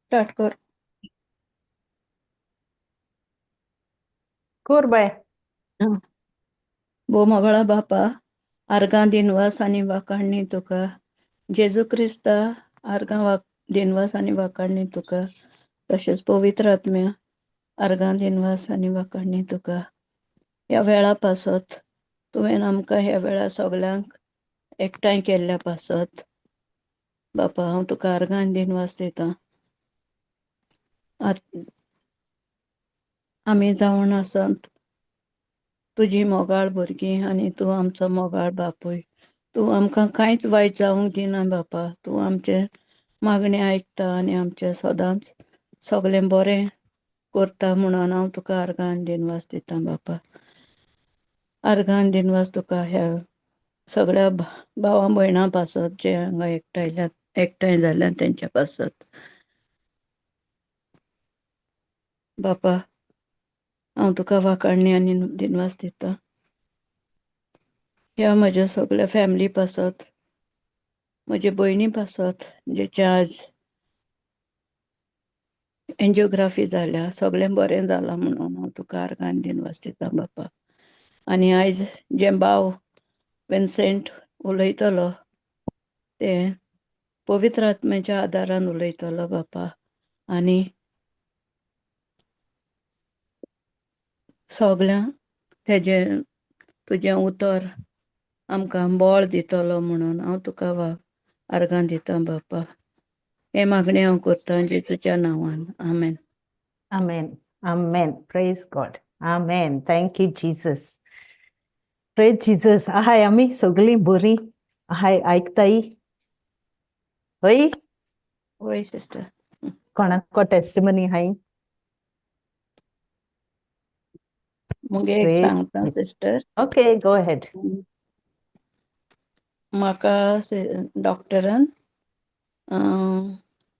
Start कर. कोर बाय. भो मोगळा बापा, आर्गां दिनवास आनी वाकाणणी तुका. जेजू क्रिस्ता, आर्गां दिनवास आनी वाकाणणी तुका. तशेंच पवित्र आत्म्या, आर्गां दिनवास आनी वाकाणणी तुका. ह्या वेळा पासत तुवें आमकां ह्या वेळा सगल्यांक एकठांय केल्ल्या पासत बापा हांव तुका आर्गां दिनवास दितां. आमी जावन आसत तुजी मोगाळ भुरगीं आनी तूं आमचो मोगाळ बापूय. तूं आमकां कांयच वायट जावंक दिना बापा. तूं आमचें मागणें आयकता आनी आमचें सदांच सगलें बरें करता म्हणून हांव तुका आर्गां दिनवास दितां बापा. आर्गां दिनवास तुका ह्या सगळ्या भावां भयणां पासत जे हांगा एकठांय जाल्यात तेंच्या पासत बापा. हांव तुका वाकाणणी आनी दिनवास दितां. ह्या म्हज्या सगळ्या फॅमिली पासत, म्हजे भयणी पासत जेचे आज एंजिओग्राफी जाल्या, सगळें बरें जालां म्हणून हांव तुका आर्गां दिनवास दितां बापा. आनी आयज जे भाव विन्सेंट उलयतलो ते पवित्र आत्म्याच्या आदारान उलयतलो बापा. आनी सगल्यांक तेजें तुजें उतर आमकां बळ दितलो म्हणून हांव तुका आर्गां दितां बापा. हे मागणें हांव करतां जेजूच्या नांवान. आमेन. Amen. Amen. Praise God. Amen. Thank you, Jesus. Praise Jesus. आहाय आमी सगळीं बरीं आहाय आयकताय. हय वय सिस्टर. कोणाको टेस्टिमनी हाय. मुगे एक Praise सांगता Jesus. Sister. Okay, go ahead. म्हाका डॉक्टरान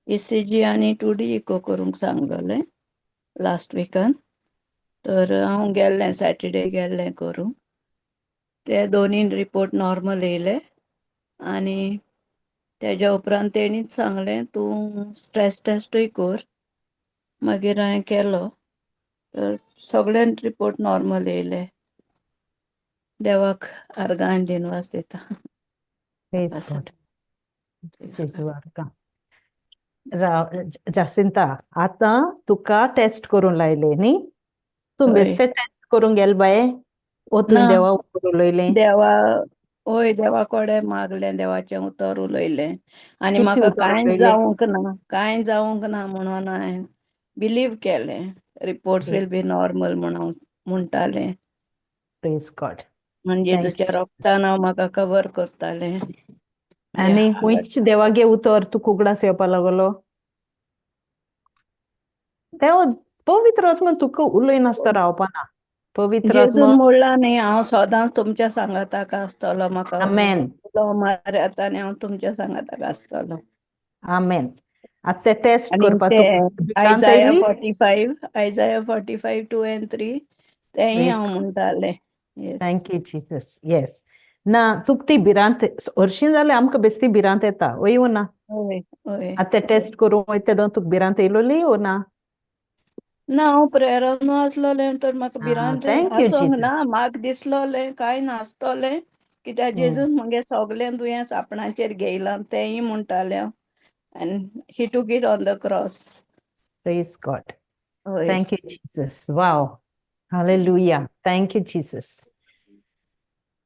ECG आनी 2D इको करूंक सांगलेलें लास्ट विकान. तर हांव गेल्लें सॅटर्डे गेल्लें करूंक. ते दोनीय रिपोर्ट नॉर्मल येयले आनी तेज्या उपरांत तेणीच सांगलें तूं स्ट्रेस टेस्टूय कर. मागीर हांवें केलो तर सगळ्यान रिपोर्ट नॉर्मल येयले. देवाक आर्गां दिनवास दितां. Praise God. जेजू आर्गां. जासिंता, आतां तुका टेस्ट करूंक लायले न्ही. तूं हय बेश्टें टेस्ट करूंक गेल बाये ओ ना, तुवें देवा उलयलें. देवा वय देवा कोडे मागलें, देवाचें उतर उलयलें आनी कितें म्हाका उतर कांय उलयलें? जावंक ना, कांय जावंक ना म्हणून हांवें बिलीव केलें. रिपोर्ट्स वील बी नॉर्मल म्हणून म्हणटालें. Praise God. म्हणजे Thank जेजूच्या रोगतान हांव म्हाका कवर करतालें. आनी हुंयच देवागे उतर तुका उगडास येवपा लागलो. देव पवित्र आत्मा तुका उलय नासता रावपाना. पवित्र आत्मा. जेजून म्हणला न्ही हांव सदांच तुमच्या सांगाताक आसतलो. म्हाका आमेन. उलो मार येता आनी हांव तुमच्या सांगाताक आसतलो. आमेन. आतां ते टेस्ट आनी करपा ते तुका भिरांत आयजाया येयली? 45 2 and 3 तेंय हांव म्हणटालें. Yes. Thank you Jesus. Yes. ना तुका ती भिरांत हरशीं जाल्यार आमकां बेश्टी भिरांत येता वय वो ना. हय हय. आतां ते टेस्ट करूंक वयता तेदोन तुका भिरांत येयलोली वो ना. ना हांव प्रेयरान आसलोलें तर म्हाका भिरांत थँक यू आसोंक ना. जीसस. म्हाका दिसलोलें कांय नासतोलें कित्याक जेजून म्हगे सगलें दुयेंस आपणाचेर घेयलां तेंय म्हणटालें हांव. And he took it on the cross. Praise God. हय. Thank you Jesus. Wow. Hallelujah. Thank you Jesus.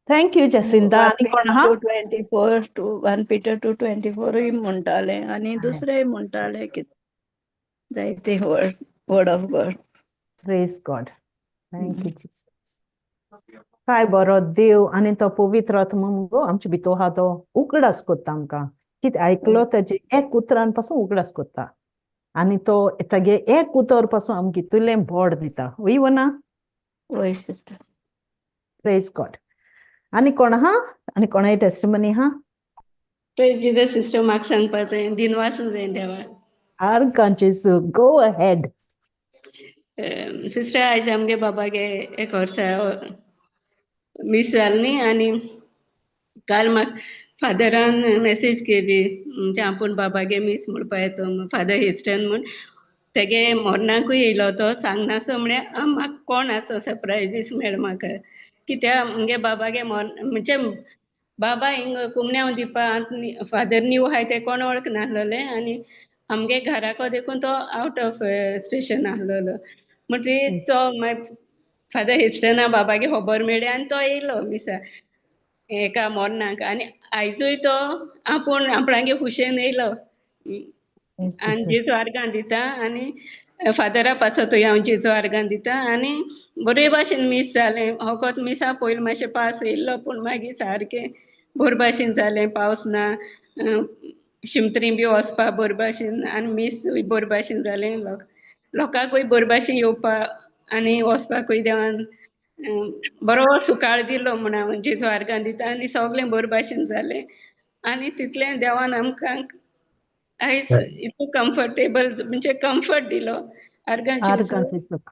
Thank you Jacinta. आनी कोण आहा? 1 Peter 2:24 म्हणटालें आनी दुसरेय म्हणटालें की जायते word of God. Praise God. Thank you Jesus. काय बरो देव आनी तो पवित्र आत्मा मुगो आमचे भितर आहा तो उगडास कोत्ता आमकां. कितें आयकलो तेजे एक उतरान पासून उगडास कोत्ता. आनी तो तेगे एक उतर पासून आमकां इतुलें बळ दिता वय वो ना. वय सिस्टर. Praise God. आनी कोण आहा? आनी कोणाय टेस्टिमनी आहा? Praise Jesus sister. म्हाका सांगपा जाय दिनवास जाय देवा. आर्गां जेजू. Go ahead. सिस्टर आयज आमगे बाबागे 1 वर्सा मिस जालें न्ही. आनी काल म्हाका फादरान मेसेज केली म्हणजे आपूण बाबागे मिस म्हणपा येतो फादर हिस्टन म्हूण तेगे मोरणाकूय येयलो तो सांगनासो म्हळ्यार म्हाका कोण आसो सरप्रायजीस मेळ म्हाका कित्याक मुगे बाबागे म्हणजे बाबा हिंग कुमण्याव दिवपा फादर नीव आहाय ते कोण वळख नाहलोले आनी आमगे घराको देखून तो आउट ऑफ स्टेशन आहलोलो म्हणजे Yes. तो फादर हिस्टना बाबागे खबर मेळ्ळी आनी तो येयलो मिसा एका मोरणाक आनी आयजूय तो आपूण आपणागे हुशेन येयलो Yes, आनी जेजू Jesus. आर्गां दिता आनी फादरा पासो थंय हांव जेजू आर्गां दिता आनी बरे भाशेन मीस जालें होकोत मिसा पयलीं मातशें पावस येयल्लो पूण मागीर सारकें बरे भाशेन जालें पावस ना शिमतरी बी वचपा बरे भाशेन आनी मीसूय बरे भाशेन जालें लोकांकूय बरे भाशेन येवपा आनी वचपाकूय देवान बरो सुकाळ दिलो म्हण हांव जेजू आर्गां दिता आनी सगलें बरे भाशेन जालें आनी तितलें देवान आमकां आयज इतलो कम्फर्टेबल म्हणजे कम्फर्ट दिलो आर्गांची Argantis look.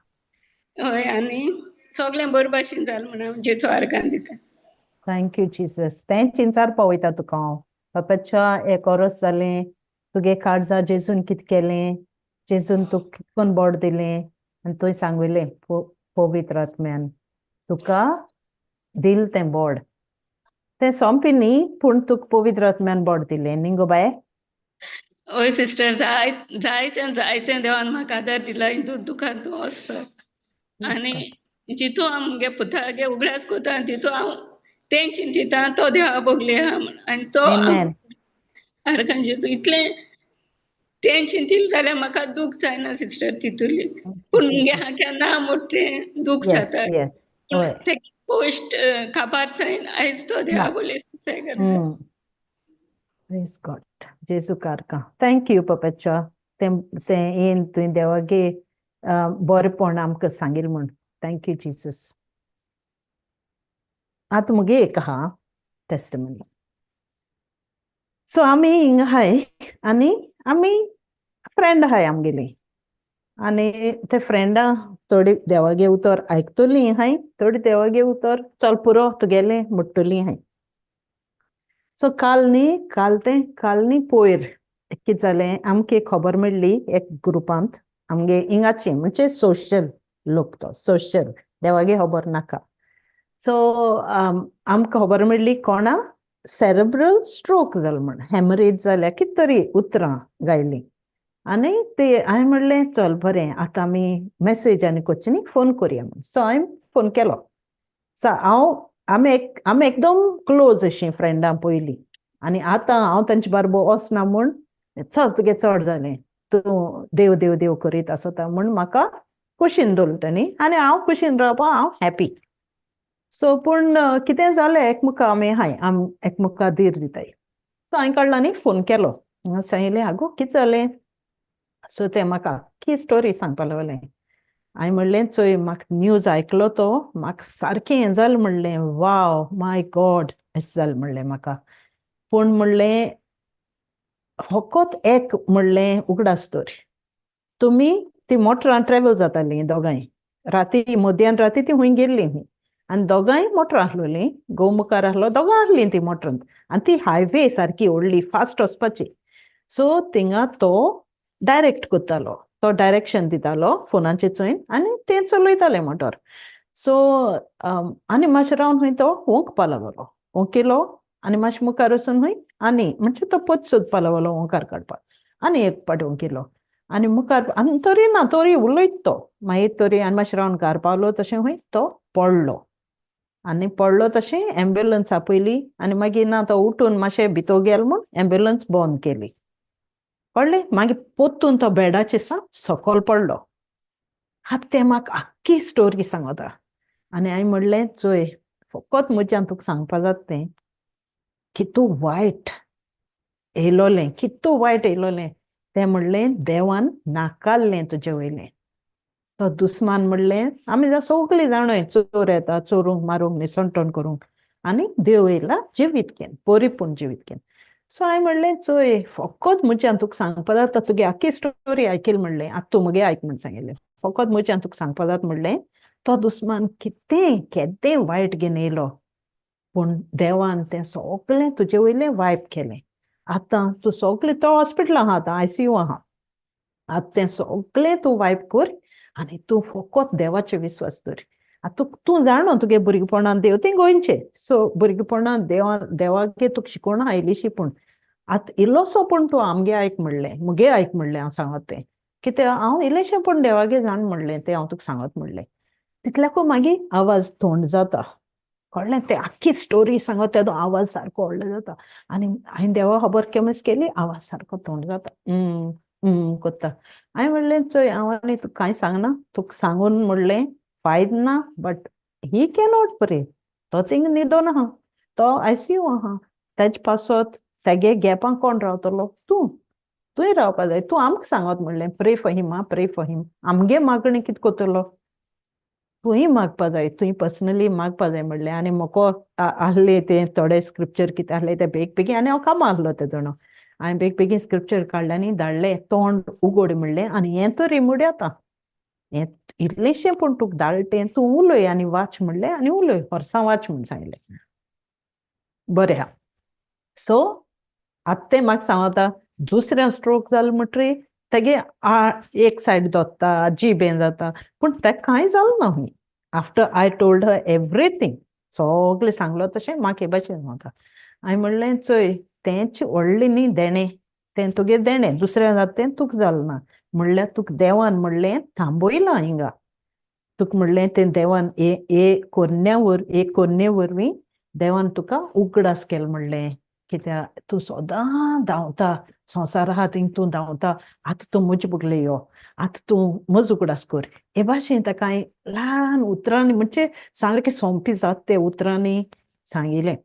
हय आनी सगलें बरे भाशेन जालें म्हण हांव जेजू आर्गां दिता Thank you, Jesus. तें चिंचारपा वयता तुका हांव बापाच्या एक ओरोस जालें तुगे काळजा जेजून कित केलें जेजून तुका कितकोन बोड दिलें आनी तुवें सांगलें पवित्र आत्म्यान तुका दिल तें बोड तें सोंपें न्ही पूण तुका पवित्र आत्म्यान बोड दिलें न्ही गो बाये हय सिस्टर जायतें देवान म्हाका आदार दिला हितून दुखांत वचपाक आनी जितू हांव मुगे पुतागे उगडास कोता तितू हांव तें चिंतिता तो देवा बोगले आहा म्हण आनी तो Amen. आर्गां जेजू इतलें तें चिंतिल जाल्यार म्हाका दूख जायना सिस्टर तितूली Thank you, पूण मुगे Jesus. हांव केन्ना मोठें दूख Yes, जाता yes. हय ते गोश्ट काबार जायन आयज तो ना देवा बोले सुसाय करता Praise God. Jesu karka. Thank you, Papacha. ते येन तुवें देवागे बरेपण आमकां सांगिल म्हूण थँक यू जीसस आतां मुगे एक आहा टेस्टमनी सो आमी हिंग आहाय आनी आमी फ्रेंड आहाय आमगेली आनी ते फ्रेंडा थोडी देवागे उतर आयकतली आहाय थोडी देवागे उतर चल पुरो तुगेलें म्हणटली आहाय सो काल न्ही पोयर कितें जालें आमकां एक खबर मेळ्ळी एक ग्रुपांत आमगे हिंगाची म्हणजे सोशल लोक तो सोशल देवागे खबर नाका सो आमकां खबर मेळ्ळी कोणा सेरेब्रल स्ट्रोक जालो म्हण हेमरेज जाल्या कितें तरी उतरां गायलीं आनी ते हांवें म्हणलें चल बरें आतां आमी मेसेज आनी कोच्ची न्ही फोन करया म्हण सो हांवें फोन केलो सो आमी एकदम क्लोज अशीं फ्रेंडां पयलीं आनी आतां हांव तांचे बारबर वचना म्हूण चल तुगे चड जालें तूं देव देव देव करीत आसता म्हूण म्हाका कुशीन दवरता न्ही आनी हांव कुशीन रावपा हांव हॅपी सो पूण कितें जालें एकमुका आमी हाय एकमुका धीर दिताय सो हांवें काडला न्ही फोन केलो सांगलें आगो कितें जालें सो ते म्हाका आख्खी स्टोरी सांगपा लागलें हांवें म्हणलें चोय म्हाका न्यूज आयकलो तो म्हाका सारकें हें जालें म्हणलें वाव माय गॉड अशें जालें म्हणलें म्हाका पूण म्हणलें फकत एक म्हणलें उगडास तर तुमी ती मोटरान ट्रॅव्हल जातालीं दोगांय राती मध्यान राती ती हूंय गेल्लीं आनी दोगांय मोटर आहलोलीं घोव मुखार आहलो दोगां आहलीं ती मोटरान आनी ती हायवे सारकी व्हडली फास्ट वचपाची सो थिंगा तो डायरेक्ट कोत्तालो तो डायरेक्शन दितालो फोनाचेर चोयन आनी तें चलयतालें मोटर सो आनी मातशें रावन हूंय तो ओंकपा लागलो ओंकिलो आनी मातशें मुखार वचून हूंय आनी म्हणजे तो पोत सोदपा लागलो ओंकार काडपाक आनी एक पाटी ओंकिलो आनी मुखार आनी तोरी उलयत तो मागीर तोरी आनी मातशें रावन घार पावलो तशें हूंय तो पडलो आनी पडलो तशें एम्ब्युलंस आपयली आनी मागीर ना तो उठून मातशें भितर गेलो म्हूण एम्ब्युलंस बंद केली कळ्ळें मागीर पोत्तून तो बेडाचेर सकयल पडलो आतां तें म्हाका आख्खी स्टोरी सांगता आनी हांवें म्हणलें चोय फकत म्हज्यान तुका सांगपा जाता तें कितू वायट येयलोलें तें म्हणलें देवान नाकारलें तुजे वयलें तो दुस्मान म्हणलें आमी सगळीं जाणाय चोर येता चोरूंक मारूंक निसंटण करूंक आनी देव येयला जिवीत घेन परिपूर्ण जिवीत घेन सो हांवें म्हणलें चोय फकत म्हज्यान तुका सांगपा जाता तुगे आख्खी स्टोरी आयकील म्हणलें आतां तूं मुगे आयक म्हूण सांगिल्लें फकत म्हज्यान तुका सांगपा जाता म्हणलें तो दुस्मान केदें वायट घेवन येयलो पूण देवान तें सगळें तुजे वयलें वायप केलें. आतां तूं सगळें तो हॉस्पिटलां आहा आतां ICU आहा. आतां तें सगळें तूं वायप कर आनी तूं फकत देवाचेर विस्वास दवर. आतां तूं जाणो तुगे भुरगेपणान देव तें गोंयचें, सो भुरगेपणान देवागे तुका शिकोवण आहा इल्लीशी, पूण आतां इल्लोसो पूण तूं आमगे आयक म्हणलें, मुगे आयक म्हणलें हांव सांगत तें. कित्याक हांव इल्लेशें पूण देवागे जाण म्हणलें तें हांव तुका सांगत म्हणलें. तितल्याकू मागीर आवाज थंड जाता. कळ्ळें? तें आख्खी स्टोरी सांगत तेदो आवाज सारको व्हडलो जाता. आनी हांवें देवा खबर केमेस केली, आवाज सारको थंड जाता. कोत्ता. हांवें म्हणलें चोय हांव आनी तुका कांय सांगना, तुका सांगून म्हणलें फायद ना, बट ही कॅनॉट प्रे. तो थिंग न्हिदोन आहा, तो ICU आहा. तेज पासत तेगे गॅपां कोण रावतलो? तुंय रावपा जाय. तूं आमकां सांगत म्हणलें प्रे फॉर हीम आं, प्रे फॉर हीम. आमगे मागणी कितें कोत्तलो? तुंय मागपा जाय, तुंय पर्सनली मागपा जाय म्हणलें. आनी मोको आहले ते थोडे स्क्रिप्चर कितें आहले ते बेगीन आनी हांव कामां आहलो ते जाणो. हांवें बेगीन स्क्रिप्चर काडले आनी धाडले, तोंड उगड म्हणलें, आनी हें तर रिमूड येता. हें इल्लेशें पूण तुका धाडलें तें तूं उलय आनी वाच म्हणलें, आनी उलय, वर्सां वाच म्हूण सांगलें. बरें हा. सो आतां तें म्हाका सांगता, दुसऱ्या स्ट्रोक जालो म्हणटरी तेगे एक सायड दोत्ता, जिबेन जाता, पूण तेका कांय जालें ना हूंय. After I told her everything, सगळें सांगलो तशें म्हाका हे भाशेन सांगता. हांवें म्हणलें चोय तेंच व्हडलें न्ही देणें, तें तुगे देणें, दुसऱ्या जाता तें तुका जालें ना. म्हणल्यार तुका देवान म्हणलें थांबयलां हिंगा. तुका म्हणलें तें देवान ए कोन्ये वरवीं देवान तुका उगडास केलें म्हणलें. कित्याक तूं सोदां धांवता, संवसार आहा थिंग तूं धांवता, आतां तूं म्हजे बगले यो, आतां तूं म्हजो उगडास कर. हे भाशेन ताका हांवें ल्हान उतरांनी म्हणजे सारकें सोंपें जाता ते उतरांनी सांगिल्लें.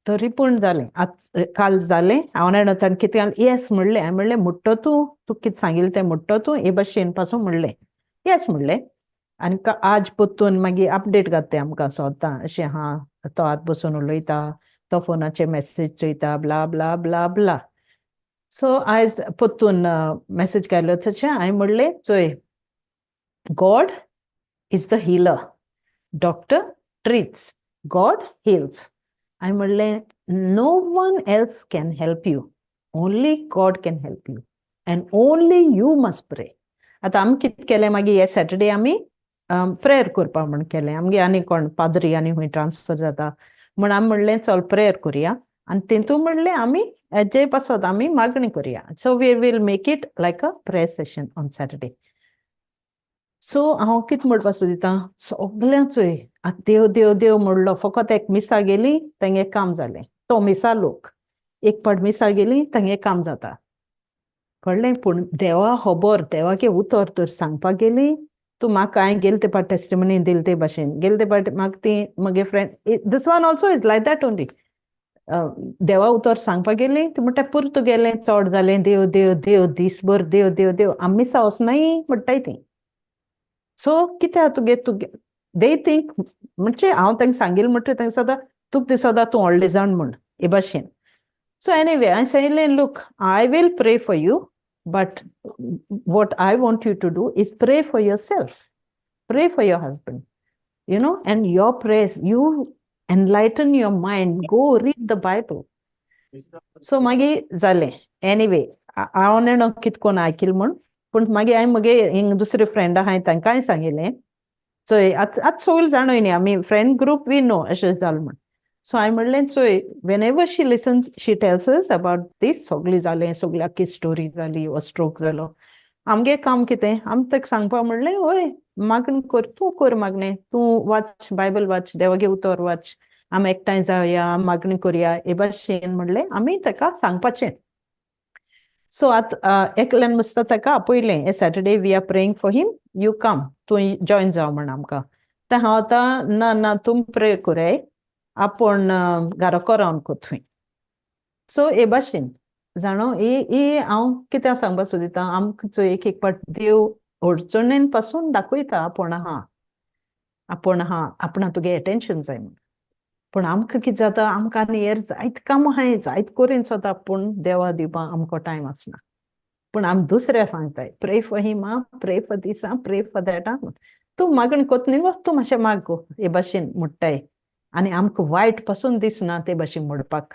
तरी पूण जालें. काल जालें, हांव ताणें कितें जालें, येस म्हणलें. हांवें म्हणलें म्हणटो तूं तुका कितें सांगिल्लें तें म्हणटो तूं, हे भाशेन पासून म्हणलें. येस म्हणलें. आनी आज पोत्तून मागीर अपडेट घात तें आमकां सोदां अशें आहा, तो आतां बसून उलयता, तो फोनाचेर मेसेज चोयता, blah blah blah blah. So आयज पोत्तून मेसेज घायलो तशें हांवें म्हणलें चोय God is the healer, doctor treats, God heals. हांवें म्हणलें no one else can help you, only God can help you, and only you must pray. आतां आमी कितें केलें मागीर हे सॅटर्डे आमी प्रेयर करपा म्हण केलें. आमगे आनी कोण पाद्री आनी हूंय ट्रान्सफर जाता म्हण आमी म्हणलें चल प्रेयर करया. आनी तितून म्हणलें आमी जे पासत आमी मागणी करया. So we will make it like a prayer session on Saturday. So हांव कितें म्हणपा सोदितां, सगळ्यांचोय आतां देव देव देव म्हणलो, फकत एक मिसा गेली तेंगे काम जालें. तो मिसा लोक एक पाट मिसा गेली तेंगे काम जाता. कळ्ळें? पूण देवा खबर, देवागे उतर तर सांगपाक गेली, तूं म्हाका हांवें गेले ते पाट टेस्टिमनी दिले ते भाशेन, गेले ते पाट म्हाका ती म्हगे friend this one also is like that only. देवा उतर सांगपाक गेली ती म्हणटा पुरो तुगेलें चड जालें, देव देव देव दिसभर देव देव देव, आमी मिसा वचनाय म्हणटाय ती. सो कित्याक तुगे दे थिंक, म्हणजे हांव तांकां सांगिल्लें म्हणटा तांकां सदां तुका दिसोता तूं व्हडलें जाण म्हूण हे भाशेन. So anyway, I said, look, I will pray for you, but what I want you to do is pray for yourself. Pray for your husband, and your prayers, you enlighten your mind, go read the Bible. So मागीर जालें. Anyway, हांव न्हय कितें कोन्न आयकिल्लें म्हूण, पूण मागीर हांवें म्हगे हिंग दुसरे फ्रेंड आहाय तांकांय सांगिल्लें. चोय आतां सगळीं जाणोय न्ही आमी फ्रेंड ग्रूप वी नो अशें जालें म्हूण. सो हांवें म्हणलें चोय whenever she listens, she tells us about this, सगळीं जालें, सगळी आख्खी स्टोरी जाली, हो स्ट्रोक जालो. आमगे काम कितें, आमी ताका सांगपा म्हणलें हय मागणी कर, तूं कर मागणें, तूं वाच, बायबल वाच, देवागे उतर वाच, आमी एकठांय जावया, मागणी करया, हे भाशेन म्हणलें आमी ताका सांगपाचें. सो आतां एकल्यान मस्त ताका आपयलें, हे Saturday we are praying for him, you come, तूं जॉयन जाव म्हण आमकां. तर हांव आतां ना तुम प्रे कोराय, आपूण घाराको रावन कोत्थूय. सो हे भाशेन जाणो ही हांव कित्याक सांगपाक सोदितां, आमकां एक एक पाट देव अडचणेन पासून दाखयता आपूण आहा, आपणा तुगे एटेन्शन जाय म्हूण. पूण आमकां कितें जाता, आमकां आनी हेर जायत कामां आहाय, जायत कोरीन सोदता, पूण देवा दिवपाक आमकां टायम आसना. पूण आमी दुसऱ्या सांगताय प्रे फॉर हीम आं, प्रे फॉर दीस आं, प्रे फॉर दॅट आं. तूं मागणी कोत्ता न्ही गो, तूं मातशें माग गो, हे भाशेन म्हणटाय. आनी आमकां वायट पासून दिसना ते भाशेन म्हणपाक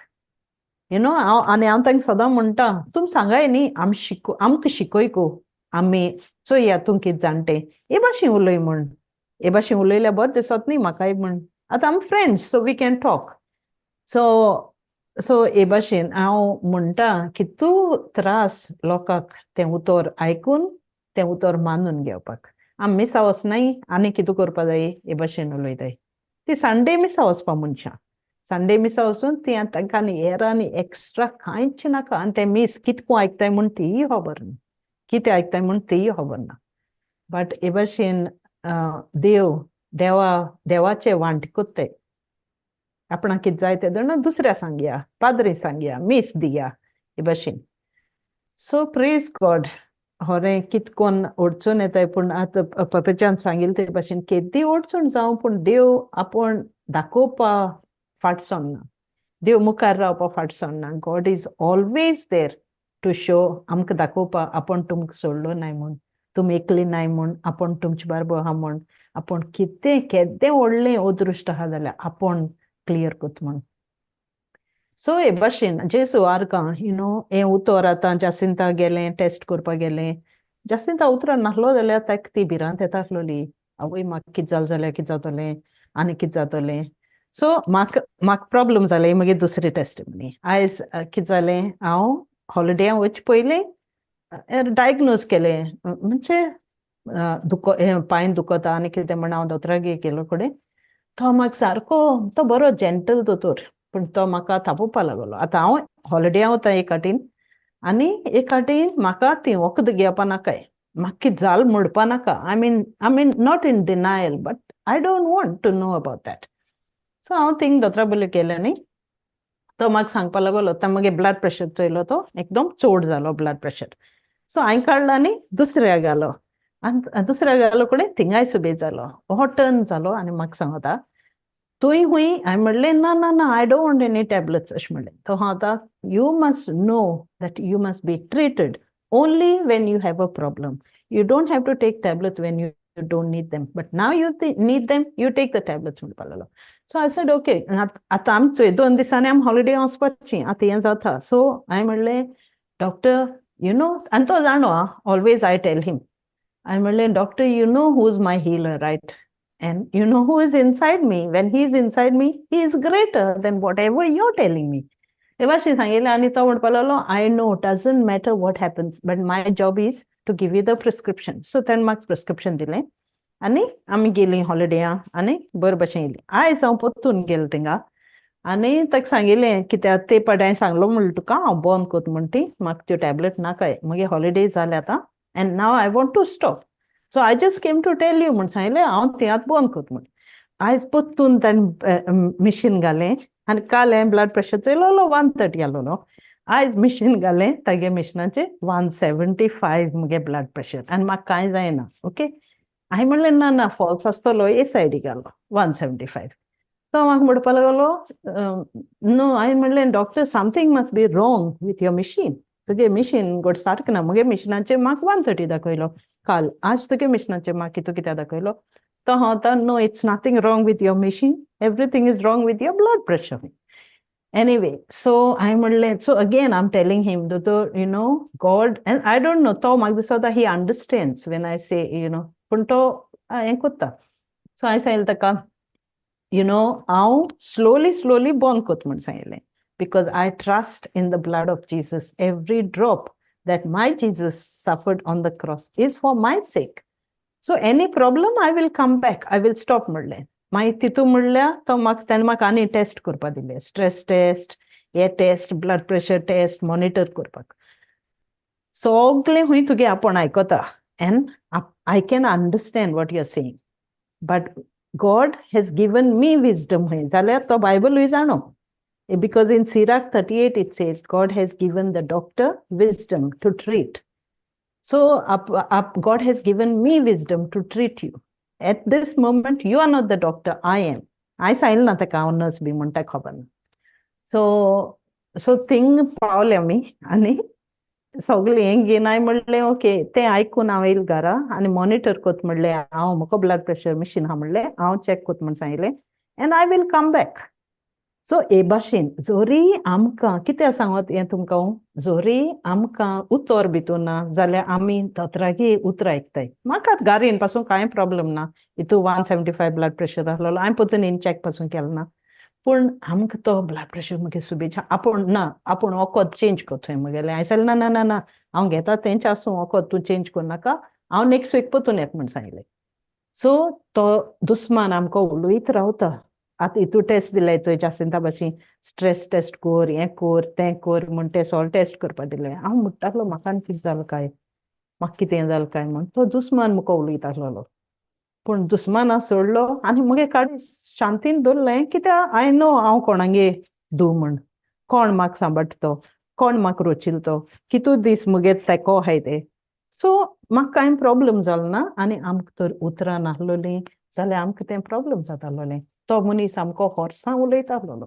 आनी हांव तांकां सदां म्हणटा तुमी सांगाय न्ही आमकां शिकोयकू आमी चोया तूं कितें जाणटे हे भाशेन उलय म्हण हे भाशेन उलयल्यार बरें दिसत न्ही म्हाकाय म्हण आतां आमी friends so we can talk so हे भाशेन हांव म्हणटा की तूं त्रास लोकांक तें उतर आयकून तें उतर मानून घेवपाक आमी मिसा वचनाय आनी कितें करपा जाय हे भाशेन उलयताय ती संडे मिसा वचपा मनशां संडे मिसा वचून ती तांकां हेरांनी एक्स्ट्रा कांयच नाका आनी ते मिस कितको आयकताय म्हूण तीय खबर ना कितें आयकताय म्हूण तीय खबर ना बट हे भाशेन देवाचे वांटकूच ते आपणाक कितें जाय तें जाणा दुसऱ्या सांगया पाद्री सांगया मिस दिया हे भाशेन सो प्रेज गॉड होरें कितकोन ओडचून येताय पूण आतां पपेच्यान सांगिल्लें ते भाशेन केदी ओडचून जावं पूण देव आपूण दाखोवपा फाट सोडना देव मुखार रावपा फाट सोडना God is always there to show आमकां दाखोवपा आपूण तुमकां सोडलो नाय म्हूण तुमी एकली नाय म्हूण आपूण तुमचे बारबर आहा म्हूण आपूण केदें व्हडलें अदृश्ट आहा जाल्यार आपूण क्लियर कोत म्हूण सो हे भाशेन जेसू आर्कां हें उतर आतां जासिंता गेलें टेस्ट करपा गेलें जासिंता उतरां नाहलो जाल्यार ताका ती भिरांत येता आसलोली आवय म्हाका कितें जालें जाल्यार कितें जातलें आनी कितें जातलें सो म्हाका प्रॉब्लम जालें मागीर दुसरी टेस्ट आयज कितें जालें हांव हॉलिडेयां वच पयलें डायग्नोज केलें म्हणजे पांय दुखता आनी कितें म्हण हांव दोतोरागेर गेलो कडेन तो म्हाका सारको तो बरो जेंटल दोतोर पूण तो म्हाका तापोवपा लागलो आतां हांव हॉलिडेयां वता एक फाटीन आनी एक फाटीन म्हाका ती वखद घेवपा नाकाय म्हाका कितें जाल म्हणपा नाका I mean not in denial but I don't want to know about that so हांव थिंग दोतोरा बरोबर गेलें न्ही तो म्हाका सांगपा लागलो तो मागीर ब्लड प्रेशर चोयलो तो एकदम चड जालो ब्लड प्रेशर सो हांवें काडलो आनी दुसऱ्या गेलो आनी दुसऱ्या गेलो कडेन थिंगाय सुबेज जालो हो टर्न जालो आनी म्हाका सांगता तुंय हुंय हांवें म्हणलें ना ना ना I don't want any tablets अशें म्हणलें तो सांगता you must know that you must be treated only when you have a problem you don't have to take tablets when you don't need them but now you need them you take the tablets म्हणपा लागलो so I said okay आतां आमचो 2 दिसांनी आमी holiday वचपाचीं आतां हें जाता so हांवें म्हणलें डॉक्टर आनी तो जाणो ऑलवेज आय टेल हिम हांवें म्हणलें doctor who is my healer right And who is inside me? When he is inside me, he is greater than whatever you're telling me. ते भाशेन सांगिल्लें आनी तो म्हणपा लागलो I know, doesn't matter what happens, but my job is to give you the prescription. So ताणें म्हाका prescription दिलें आनी आमी गेलीं हॉलिडेयां आनी बरे भाशेन येयलीं आयज हांव परतून गेलें थिंगा आनी ताका सांगिल्लें कित्याक ते पाटी हांवें सांगलो म्हणलें तुका हांव बंद कोत म्हण ती म्हाका त्यो टॅबलेट नाकाय मागीर हॉलिडे जाले आतां and now I want to stop so I just came to tell you म्हण सांगिल्लें हांव तें आतां बंद कोत म्हण आयज परतून ताणें मिशीन घालें आनी काल हांवें ब्लड प्रेशर चोयलोलो 130 आसलोलो आयज मिशीन घालें तागे मिशिनाचेर 175 मुगे ब्लड प्रेशर आनी म्हाका कांय जायना ओके हांवें म्हणलें ना ना फॉल्स आसतलो ए सायडीक घालो 175 तो म्हाका म्हणपा लागलो नो हांवें म्हणलें doctor something must be wrong with your machine तुगे मिशीन गोड सारकें ना मुगे मिशिनाचेर म्हाका 130 दाखयलो काल आज तुगे मिशिनाचेर म्हाका कितें दाखयलो तो सांगता no it's nothing wrong with your machine everything is wrong with your blood pressure anyway so हांवें म्हणलें so again I am telling him दोतोर God and I don't know तो म्हाका दिसता he understands when I say पूण तो हें कोत्ता सो हांवें सांगिल्लें ताका हांव स्लोली बंद कोत म्हण सांगिल्लें because I trust in the blood of Jesus. Every drop that my Jesus suffered on the cross is for my sake. So any problem, I will come back. I will stop म्हणलें मागीर तितू म्हणल्यार तो म्हाका ताणें म्हाका आनी test करपा दिलें स्ट्रेस टेस्ट हे test blood pressure test monitor करपाक सगळें हुंय तुगे आपूण आयकोता and I can understand what you are saying but God has given me wisdom हुंय जाल्यार तो बायबलूय जाणो because in Sirach 38 it says God has given the doctor wisdom to treat. So God has given me wisdom to treat you. At this moment you are not the doctor, I am. I सांगिल्लें ना ताका हांव nurse बी म्हणटा खबर ना so thing पावलें आमी आनी सगळें हें घेवन हांवें म्हणलें ओके तें आयकून हांव येयलें घरा आनी मॉनिटर कोत म्हणलें हांव म्हाका ब्लड प्रेशर मिशीन आहा म्हणलें हांव चॅक कोत म्हण सांगिल्लें and I will come back. So हे भाशेन जोरी आमकां कितें सांगत हें तुमकां जोरी आमकां उतर भितूर ना जाल्यार आमी दोतोरागे उतर आयकताय म्हाका गारयेन पासून कांय प्रॉब्लेम ना हितू 175 ब्लड प्रेशर आहलोलो हांवें पोतून इन चॅक पासून केलो ना पूण आमकां तो ब्लड प्रेशर मुगे सुबेज आपूण ना आपूण वखद चेंज कोत्ताय मुगेलें हांवें सांगलें ना ना ना हांव घेता तेंचे आसूं वखद तूं चेंज कोन्नाका हांव नेक्स्ट वीक पोतून येता म्हूण सांगलें सो तो दुस्मान आमकां उलयत रावता आतां हितू टेस्ट दिलाय चोय जासिंता भाशेन स्ट्रेस टेस्ट कोर हें कोर तें कोर म्हूण ते सॉल टेस्ट करपा दिले हांव म्हणटालो म्हाका आनी कितें जालें काय म्हाका कितें जालें काय म्हूण तो दुस्मान मुको उलयत आहलोलो पूण दुस्माना सोडलो आनी मुगे काडी शांतीन दवरलें कित्याक आय नो हांव कोणागे दू म्हूण कोण म्हाका सांबाळटा कोण म्हाका रोचिलो कितू दीस मुगे तेको आहाय ते सो म्हाका कांय प्रॉब्लेम जालो ना आनी आमकां तर उतरां नाहलोलीं जाल्यार आमकां तें प्रॉब्लेम जातालोलें तो मनीस आमको होर्सां उलयता आहलोलो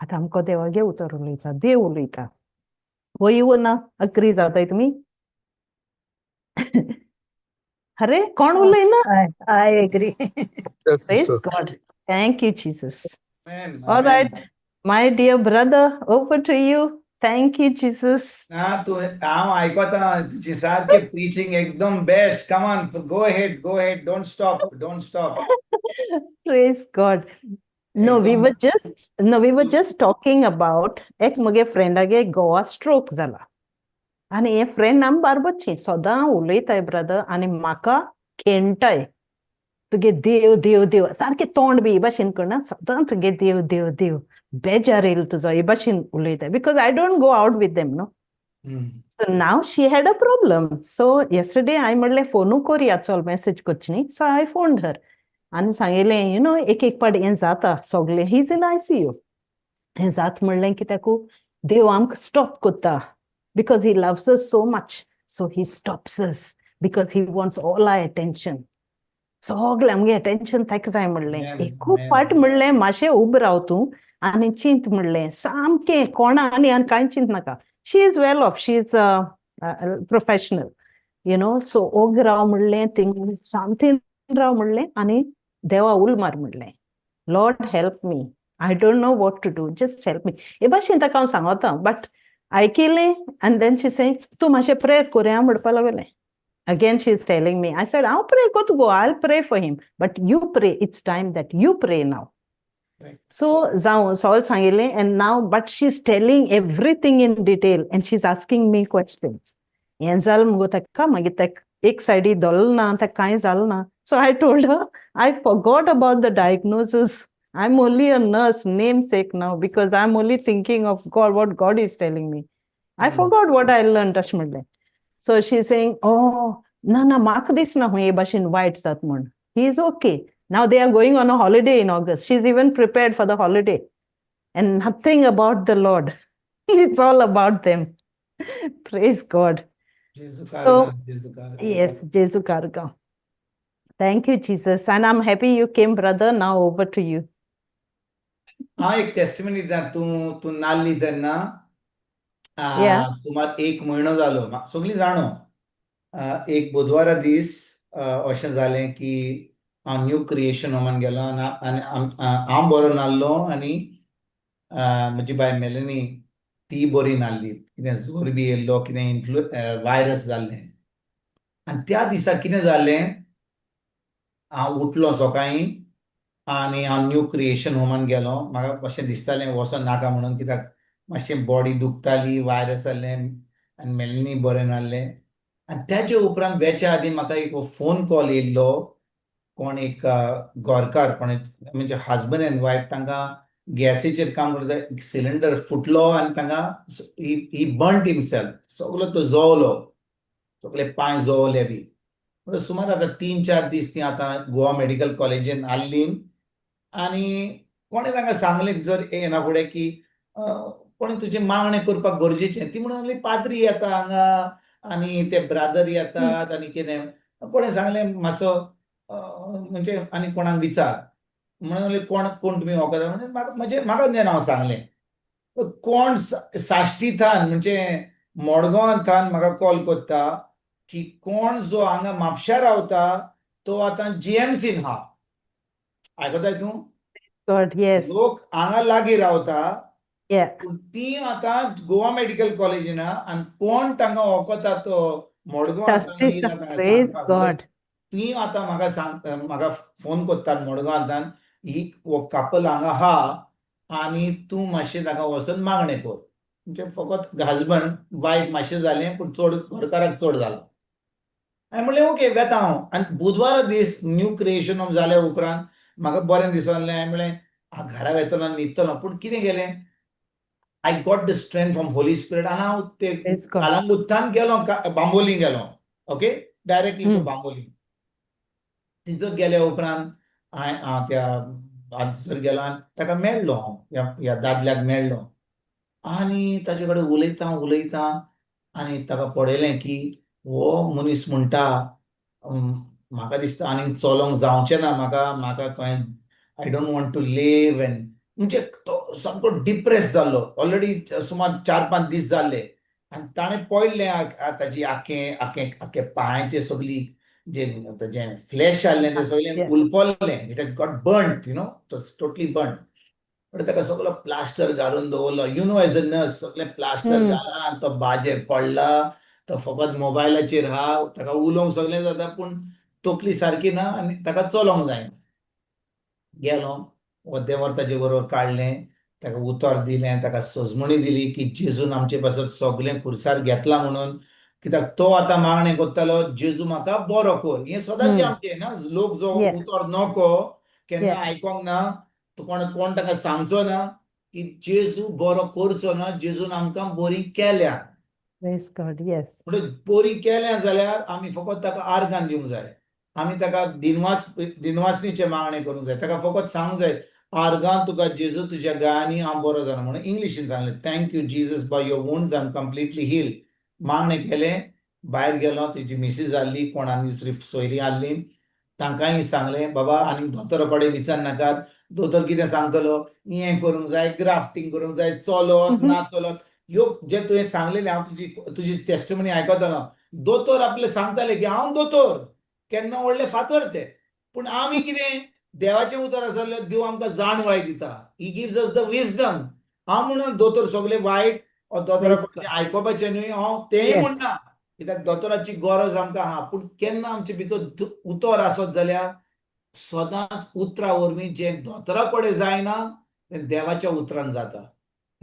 आतां आमको देवागे उतर उलयता देव उलयता वय ना अग्री जाताय तुमी अरे कोण उलयना I agree. Yes, Praise sister. God. Thank you, Jesus. Amen. All Amen. right, my dear brother, over to you. Thank you, Jesus. तू हांव आयकोता तुजी सारके प्रीचिंग एकदम best come on go ahead don't stop Praise God. No, we एकदम were just talking about एक मुगे फ्रेंडागे Goa stroke जाला आनी हे फ्रेंड आमी बारबतची सदां उलयताय ब्रदर आनी म्हाका खेणटाय तुगे देव देव देव सारकें तोंड बी हे भाशेन करना सदां तुगे देव देव देव बेजार येयलो तुजो हे भाशेन उलयताय because I don't go out with them no So now she had a problem. So yesterday I म्हणलें फोनू कोरया चल मेसेज करची न्ही सो I phoned her. आनी सांगिल्लें यू नो एक पाट हें जाता सोगलें ही इज इन ICU. हें जात म्हणलें कित्याकू देव आमकां स्टॉप कोत्ता because he loves us so much so he stops us because he wants all I attention सोगलें आमगे अटेन्शन ताका जाय म्हणलें एकू पाट म्हणलें मातशें उबें राव तूं आनी चिंत म्हणलें सामकें कोणा आनी कांय चिंत नाका she is well off she is professional you know so ओग राव म्हणलें थिंग शांतीन राव म्हणलें आनी देवा उल मार म्हणलें lord help me I don't know what to do just help me हे भाशेन ताका हांव सांगता बट आयकिल्लें आनी देन शी से तूं मातशें प्रेयर कोरया म्हणपा लागलें Again, she is telling me, I said, I'll pray, go to go, I'll pray for him. But you pray, it's time that you pray now. Right. So, Saul Sangile, and now, but she's telling everything in detail, and she's asking me questions. Yenzal Mugotaka, Magitek, Exidi Dolna, Takaizalna. So I told her, I forgot about the diagnosis. I'm only a nurse, namesake now, because I'm only thinking of God, what God is telling me. I forgot what I learned, Ashmurde. So she's saying, oh, no, Mark this na huye bashin white satmund. He is okay. Now they are going on a holiday in August. She's even prepared for the holiday. And nothing about the Lord. It's all about them. Praise God. Yes, Jesu Karga. Thank you, Jesus. And I'm happy you came, brother. Now over to you. हांव एक testimony दिता तूं नाल्ली तेन्ना Yeah. सुमार 1 म्हयनो जालो सगळीं जाणो एक बुधवारा दीस अशें जालें की हांव न्यू क्रिएशन होमान गेलो आनी हांव बरो नासलो आनी म्हजी बाय मेलनी ती बरी नासली कितें जोर बी येयल्लो कितें वायरस जाल्लें आनी त्या दिसा कितें जालें हांव उठलो सकाळीं आनी हांव न्यू क्रिएशन होमान गेलो म्हाका अशें दिसतालें वचोन नाका म्हणून कित्याक मातशें बॉडी दुखताली वायरस जाल्लें आनी मेलनी बरें नासलें आनी त्याचे उपरांत वेच्या आदीं म्हाका एक फोन कॉल येयल्लो कोण एक गोरकार कोण म्हणजे हजबंड एंड वायफ तांकां गॅसीचेर काम करता सिलिंडर फुटलो आनी तांकां ही बर्न्ट हिमसेल्फ सगलो तो जळलो सगळे पांय जळले बी सुमार आतां 3-4 दीस ती आतां गोवा मेडिकल कॉलेजीन हाडलीं आनी कोणें तांकां सांगलें जर येना फुडें की कोणें तुजें मागणें करपाक गरजेचें ती म्हणून पाद्री येता हांगा आनी ते ब्रादर येतात आनी कितें कोणें सांगलें मातसो म्हणजे आनी कोणाक विचार म्हणून कोण तुमी वखद म्हणजे म्हाका जेन्ना हांव सांगलें कोण साश्टीथान म्हणजे मडगांवांतल्यान म्हाका कॉल करता की कोण जो हांगा म्हापश्यां रावता तो आतां GMCन आहा आयकताय तूं God, yes. लोक हांगा लागीं रावता Yeah. पूण ती आतां गोवा मेडिकल कॉलेजीन आनी कोण तांकां वळखता तो मडगांवांतल्यान येयला तांकां Praise सांगपाक God. ती आतां म्हाका फोन कोत्तात मडगांवांतल्यान ही कापल हांगा आहा आनी तूं मातशें ताका वचून मागणें कर म्हणजे फकत हजबंड वायफ मातशें जालें पूण चड घरकाराक चड जालां. हांवें म्हणलें ओके वेता हांव आनी बुधवारा दीस न्यू क्रिएशन जाल्या उपरांत म्हाका बरें दिसलें. हांवें म्हणलें घरा येतलो न्हिदतलो पूण कितें केलें I got the strength from Holy spirit आनी हांव ते Praise God. कालांगुट्टान गेलो बांबोली गेलो ओके डायरेक्टली टू हम्म. बांबोली. थंयसर गेले उपरांत हांव त्या हांगसर गेलो आनी ताका मेळ्ळो हांव ह्या दादल्याक मेळ्ळो आनी ताचे कडेन उलयतां आनी ताका पळयलें की हो मनीस म्हणटा म्हाका दिसता आनी चलोंक जावचें ना म्हाका खंय I don't want to live and म्हणजे तो सामको डिप्रेस जाल्लो ऑलरेडी सुमार 4-5 दीस जाल्ले आनी ताणें पळयलें ताची आख्खे पांयाचे सगळी जें फ्लॅश आसलें तें सगळें Yes. उलपल्लें it has got burned totally burned. पण ताका सगळो प्लास्टर घालून दवरलो एज अ नर्स सगळें प्लास्टर घाला आनी तो बाजेर पडला तो फकत मोबायलाचेर आहा ताका उलोवंक सगळें जाता पूण तकली सारकी ना आनी ताका चलोंक जायना. गेलो अर्दे वर ताचे बरोबर काडलें ताका उतर दिलें ताका सजमणी दिली की जेजून आमचे पासून सगळें खुर्सार घेतला म्हणून कित्याक तो आतां मागणें करतालो जेजू म्हाका बरो कर हें सदांचें आमचें ना लोक जो Yeah. उतर नको केन्ना Yeah. आयकोंक ना कोण ताका सांगचो ना की जेजू बरो करचो ना जेजून आमकां बरीं केल्या Praise God. Yes. म्हणजे बरीं केल्या जाल्यार आमी फकत ताका आर्गां दिवंक जाय आमी ताका दिनवासनीचें मागणें करूंक जाय ताका फकत सांगूंक जाय आर्गां तुका जेजू तुज्या गायांनी हांव बरो जालो म्हणून इंग्लिशीन सांगलें thank you Jesus by your wounds I am completely heal. मागणें केलें भायर गेलो तेजी मिसीस आसली कोणाली दुसरी सोयरी आसली तांकांय सांगलें बाबा आनी दोतोरा कडेन विचारनाकात दोतोर कितें सांगतलो हें करूंक जाय ग्राफ्टींग करूंक जाय चलत ना चलत ह्यो जें तुवें सांगलेलें हांव तुजी टेस्टिमनी आयकतालो दोतोर आपलें सांगताले की हांव दोतोर केन्ना व्हडले फातर ते पूण आमी कितें देवाचें उतर आसलें देव आमकां जाणवाय दिता he gives us the wisdom. हांव म्हणून दोतोर सगळे वायट दोतोरा कडल्यान आयकोपाचें न्हय हांव तेंय Yes. म्हणना कित्याक दोतोराची गरज आमकां आहा पूण केन्ना आमचे भितर उतर आसत जाल्यार सदांच उतरां वरवीं जें दोतोरा कडेन जायना तें देवाच्या उतरान जाता.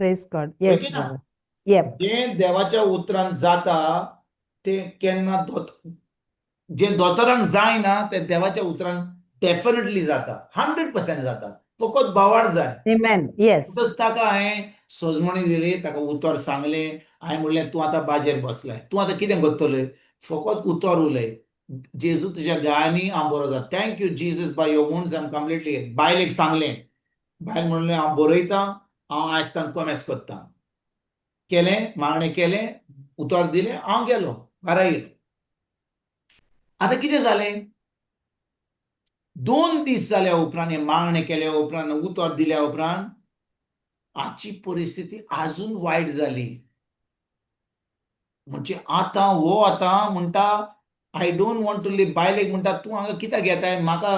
Praise God. होय Yes, की ना? brother. Yep. जें देवाच्या उतरान जाता तें केन्ना जें दोतोरांक जायना तें देवाच्या उतरान डेफिनेटली जाता 100% जाता फकत बावाड जाय. Amen. Yes. म्हणटच ताका हांवें सजमणी दिली ताका उतर सांगलें हांवें म्हणलें तूं आतां बाजेर बसलाय तूं आतां कितें करतलें फकत उतर उलय जेजू तुज्या गायांनी हांव बरो जाता thank you Jesus by your wounds I am completely बायलेक सांगलें बायल म्हणलें हांव बरयतां हांव आयजतान कॉमेस करतां केलें मागणें केलें उतर दिलें हांव गेलो घरा येयलो. आतां कितें जालें 2 दीस जाल्या उपरांत हें मागणें केल्या उपरांत उतर दिल्या उपरांत आजची परिस्थिती अजून वायट जाली. म्हणजे आतां म्हणटा I don't want to live बायलेक म्हणटा तूं हांगा कित्याक येताय म्हाका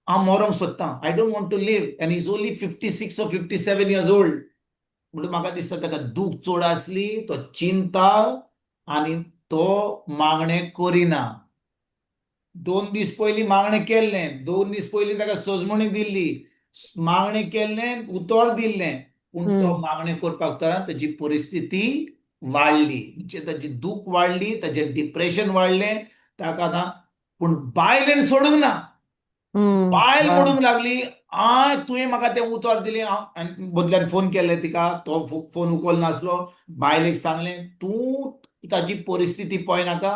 हांव मरोंक सोदतां I don't want to live and is only 56 or 57 years old. म्हणून म्हाका दिसता ताका दूख चड आसली तो चिंता आनी तो मागणें करिना. 2 दीस पयलीं मागणें केल्लें 2 दीस पयलीं ताका सजमणी दिल्ली मागणें केल्लें उतर दिल्लें पूण तो मागणें करपाक उपरांत ताची परिस्थिती वाडली म्हणजे ताची दूख वाडली ताचें डिप्रेशन वाडलें ताका आतां पूण बायलेन सोडूंक ना. बायल म्हणूंक लागली तुवें म्हाका तें उतर दिलें हांव बदल्यान फोन केले तिका तो फोन उखलनासलो बायलेक सांगलें तूं ताची परिस्थिती पळयनाका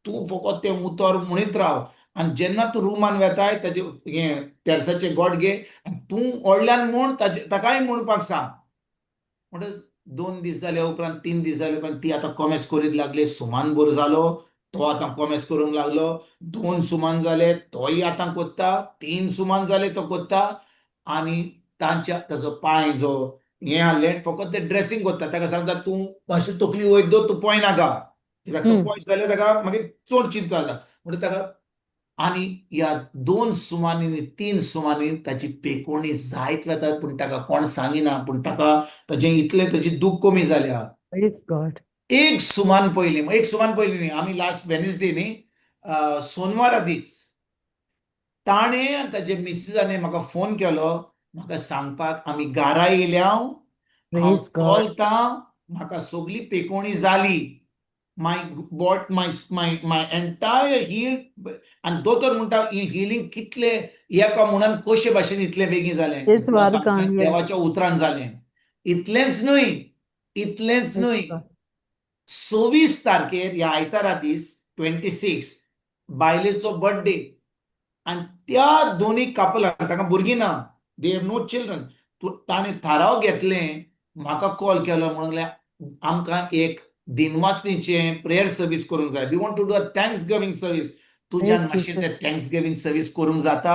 तूं फकत तें उतर म्हणीत राव आनी जेन्ना तूं रुमान वेताय ताचे हें तेरसाचे गोठ घे आनी तूं व्हडल्यान म्हूण ताकाय म्हणपाक सांग. म्हणटच 2 दीस जाल्या उपरांत 3 दीस जाल्या उपरांत ती आतां कॉमेस करीत लागली सुमान बरो जालो तो आतां कॉमेस करूंक लागलो 2 सुमान जाले तोय आतां कोत्ता 3 सुमान जाले तो कोत्ता आनी ताचो पांय जो हें आहलें फकत तें ड्रेसींग कोत्ता ताका सांगता तूं मातशी तकली वयर दवर तूं पळयनाका कित्याक तो पळयत जाल्यार ताका मागीर चड चिंता जाता म्हणून ताका आणि ह्या 2 सुमानी 3 सुमानी ताची पेकोवणी जायत वतात पूण ताका कोण सांगिना पूण ताका ताजें इतलें ताची दूख कमी जाल्या Praise God. एक सुमान पयलीं न्ही आमी लास्ट वेनसडे न्ही सोनवारा दीस ताणें आनी ताचे मिसिसांनी म्हाका फोन केलो म्हाका सांगपाक आमी घरा येयल्या हांव Praise God. चलतां म्हाका सगळी पेकोवणी जाली माय बॉट माय एंटायर हील आनी दोतोर म्हणटा ही हिलींग कितले एका म्हणून कशे भाशेन इतले बेगीन जालें Yes, तो सांगता, Vargan, yes. देवाच्या उतरान जालें इतलेंच न्हय Praise God. 26 तारखेर ह्या आयतारा दीस 26 बायलेचो बर्थडे आणि त्या दोन्ही कपलांक तांकां भुरगीं ना दे हॅव नो चिल्ड्रन ताणें थाराव घेतलें म्हाका कॉल केलो म्हणलें आमकां एक दिनवासनीचें प्रेयर सर्वीस करूंक जाय we want to do a thanksgiving service तुज्यान Praise मातशें Jesus. तें थँक्स गिवींग सर्वीस करूंक जाता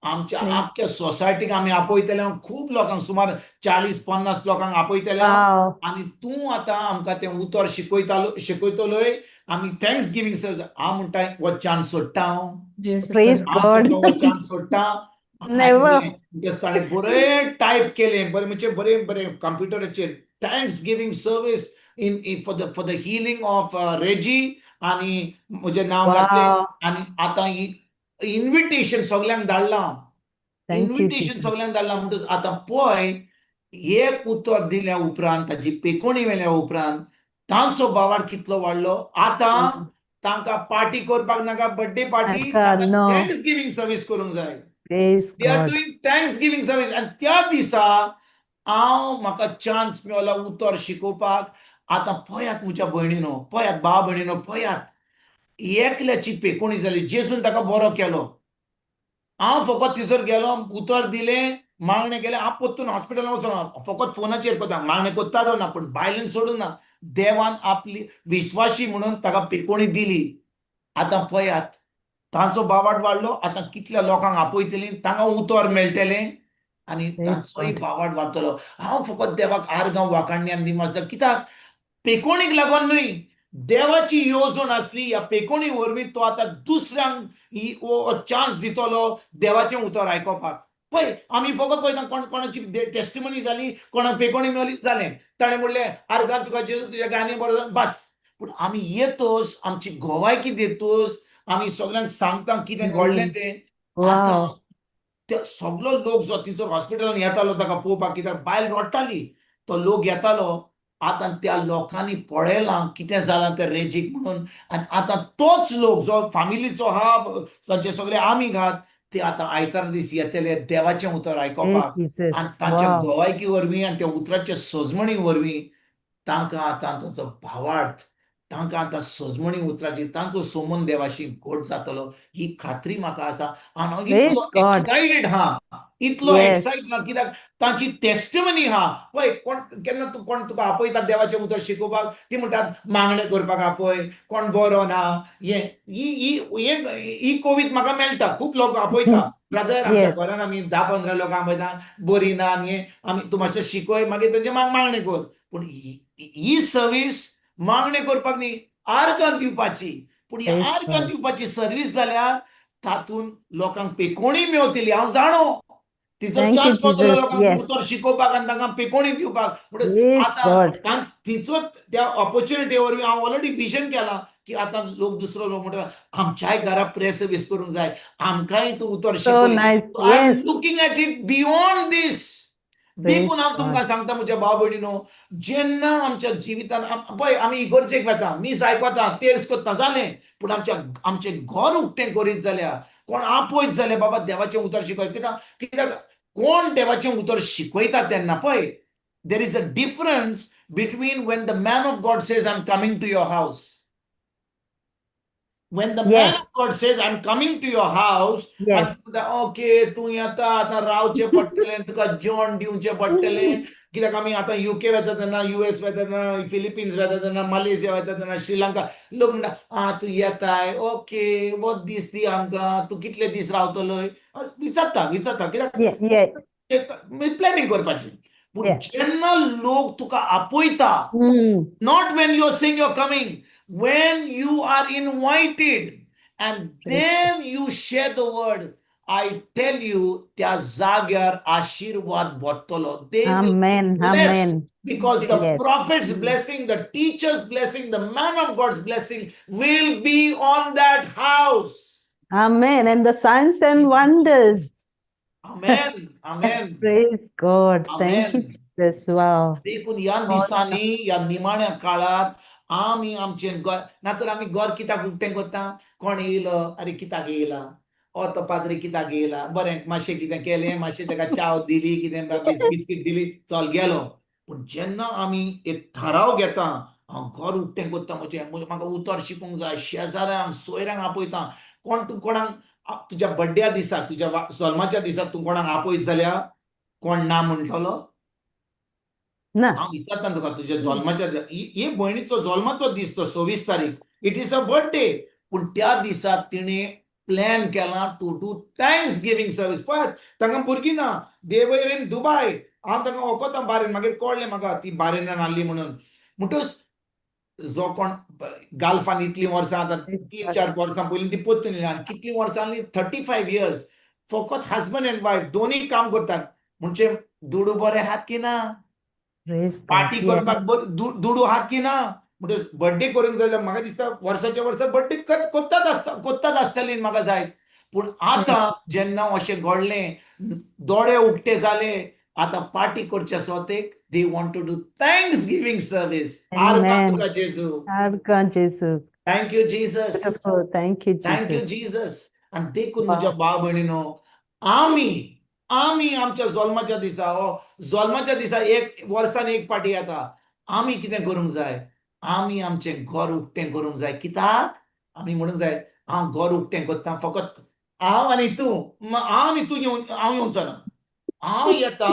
आमच्या Praise- आख्ख्या सोसायटीक आमी आपयतले खूब लोकांक सुमार 40-50 लोकांक आपयतले Wow. आणि तूं आतां आमकां तें उतर शिकयतलोय आमी थँक्स गिवींग सर्वीस हांव म्हणटा हो चान्स सोडटा हांव Praise God. हांव चान्स सोडटा Never. ताणें बरें टायप केलें बरें म्हणजे बरें कंप्युटराचेर thanksgiving service in for the healing of Reggie आणि म्हजें नांव घातलें Wow. आनी आतां इन्विटेशन सगल्यांक धाडलां Thank you, इन्विटेशन Jesus. सगल्यांक धाडलां म्हणटच आतां पळय एक उतर दिल्या उपरांत ताची पेकोवणी वेल्या उपरांत तांचो बावार कितलो वाडलो आतां तांकां पार्टी करपाक नाका बर्थडे पार्टी Thank God, तांकां no. थँक्स गिवींग सर्वीस करूंक जाय Praise they are God. Doing thanks giving service आनी त्या दिसा म्हाका चान्स मेळ्ळो उतर शिकोवपाक आतां पळयात म्हज्या भयणीनो पळयात भाव भयणीनो पळयात एकल्याची पेकोवणी जाली जेजून ताका बरो केलो हांव फकत थंयसर गेलो उतर दिलें मागणें केलें हांव पोत्तून हॉस्पिटलांत वचना फकत फोनाचेर कोत्ता मागणें कोत्ता ना पूण बायलेन सोडूं ना देवान आपली विश्वासी म्हणून ताका पेकोवणी दिली आतां पळयात तांचो बावाड वाडलो आतां कितल्या लोकांक आपयतलीं तांकां उतर मेळटलें आनी Praise तांचोय God. बावाड वाडटलो हांव फकत देवाक आर्गांव वाखाणण्यान दिमासता कित्याक पेकोवणीक लागून न्हय देवाची येवजण आसली ह्या पेकोवणी वरवीं तो आतां दुसऱ्यांक चान्स दितलो देवाचें उतर आयकोपाक पळय आमी फकत पळयता कोणाची टेस्टिमनी जाली कोणाक पेकोवणी मेळ्ळी जालें ताणें म्हणलें आर्गां तुका जेजू तुज्या गाणी बरो बस पूण आमी येतोच आमची घोवायकी दितोच आमी सगळ्यांक सांगता कितें घडलें तें आतां Wow. ते सगळो लोक जो थंयसर हॉस्पिटलान येतालो ताका पळोवपाक कित्याक बायल रडटाली तो लोक येतालो आतां त्या लोकांनी पळयलां कितें जालां तें रेजीक म्हणून आनी आतां तोच लोक जो फामिलीचो आहा तांचे सगळे आमी घात ते आतां आयतार दीस येतले देवाचें उतर Praise आयकोपाक Jesus. आनी तांच्या Wow. घोवायकी वरवीं आनी त्या उतराच्या सजमणी वरवीं तांकां आतां तांचो भावार्थ तांकां आतां सजमणी उतराची तांचो सोमन देवाशी घोट जातलो ही खात्री म्हाका आसा आनी हांव Praise इतलो God. एक्सायटेड हा इतलो Yes. एक्सायट ना कित्याक तांची टेस्टिमनी हा पळय कोण केन्ना कोण तुका आपयता देवाचें उतर शिकोवपाक ती म्हणटात मागणें करपाक आपय कोण बरो ना ही कोवीड म्हाका मेळटा खूब लोक आपयता ब्रदर आमच्या Yes. घरान आमी 10-15 लोकां आपयता बरी ना आनी आमी तूं मातशें शिकय मागीर तेंचे मागणें कर पूण ही सर्वीस मागणें करपाक न्ही आर्गां दिवपाची पूण ह्या Praise आर्गां God. दिवपाची सर्वीस जाल्यार तातूंत लोकांक पेकोवणी मेळटली हांव जाणो तिचो Thank you, चान्स मेळटलो Jesus. लोकांक Yes. उतर शिकोवपाक आनी तांकां पेकोवणी दिवपाक म्हणटच Praise God. आतां तिचो त्या ऑपॉर्च्युनिटी वरवीं हांव ऑलरेडी विजन केलां की आतां लोक दुसरो लोक म्हणटा आमच्याय घरा प्रेयर सर्वीस करूंक जाय आमकांय तूं उतर So शिकय nice. I am Yes. Looking at it beyond this Praise देखून हांव तुमकां God. सांगता म्हज्या भाव भयणीनो जेन्ना आमच्या जिवितांत पळय आमी इगर्जेक वता मीस आयकता तेर्स कोत्ता जालें पूण आमचें घर उक्तें करीत जाल्यार कोण आपयत जाल्यार बाबा देवाचें उतर शिकय कित्याक कोण देवाचें उतर शिकयता तेन्ना पळय there is a difference between when the man of God says I am coming to your house when the man Yes. of God says I'm coming to your house Yes. Okay तूं येता आतां रावचें पडटलें तुका जेवण दिवचें पडटलें कित्याक आमी आतां UK वेता तेन्ना US वेता तेन्ना फिलिपिन्स वेता तेन्ना मलेशिया वेता तेन्ना श्रीलंका लोक म्हणटा तूं येताय ओके वो दीस दी आमकां तूं कितले दीस रावतलो विचारता कित्याक Yeah. Yeah. प्लॅनिंग करपाची पूण Yeah. जेन्ना लोक तुका आपयता Mm. not when you're saying you're coming when you are invited and Praise then you share the word. I tell you, त्या जाग्यार आशीर्वाद भरतलो. They will be Amen. blessed Amen. because the Yes. prophet's blessing, the teacher's blessing, the man of God's blessing will be on that house. Amen. And the signs and wonders. Amen. Amen. Praise God. Thank you, Amen. Jesus. Wow. देखून ह्या दिसांनी ह्या निमाण्या काळार आमी आमचे घर नातर आमी घर कित्याक उक्तें करता कोण येयलो अरे कित्याक येयला तो पाद्री कित्याक येयला बरें मातशें कितें केलें मातशें ताका चाव दिली कितें बिस्कीट दिली चल गेलो पूण जेन्ना आमी एक थाराव घेता हांव घर उक्तें करता म्हजें म्हाका उतर शिकूंक जाय शेजाऱ्यांक सोयऱ्यांक आपयता कोण तूं कोणाक तुज्या बड्ड्या दिसा तुज्या जल्माच्या दिसा तूं कोणाक आपयत जाल्यार कोण ना म्हणटलो ना हांव विचारता तुका तुज्या जल्माच्या हे भयणीचो जल्माचो दीस तो 26 तारीख इट इज अ बर्थडे पूण त्या दिसा तिणे प्लॅन केला to do thanksgiving service पळय तांकां भुरगीं ना दे वर इन दुबय हांव तांकां वळखता बारेन मागीर कळ्ळें म्हाका ती बारेनान आसली म्हणून म्हणटच जो कोण गाल्फान इतलीं वर्सां आतां 3-4 वर्सां पयलीं ती पोत्तली आनी कितलीं वर्सां आसली 35 इयर्स फकत हजबंड एंड वायफ दोनूय काम करतात म्हणजे दुडू बरें आहात की ना Praise God. Party Yes. करपाक दुडू आहात की ना म्हणजे बर्थडे करूंक जाय जाल्यार म्हाका दिसता वर्साच्या वर्सा बर्थडे कोत्ताच आसतली म्हाका जाय पूण आतां जेन्ना अशें घडलें दोळे उक्ते जाले आतां पार्टी करचे सोतेक they want to do thanksgiving service आर्गा Amen. तुका जेजू Arkan Jesus. Thank you Jesus Beautiful. Thank you, thank you Jesus. Jesus आनी देखून Wow. म्हज्या भाव भयणीनो आमी आमच्या जल्माच्या दिसा जल्माच्या दिसा एक वर्सान एक पार्टी येता आमी कितें करूंक जाय आमी आमचें घर उक्तें करूंक जाय कित्याक आमी म्हणूंक जाय हांव घर उक्तें करता फकत हांव आनी तूं हांव येवचो ना हांव येता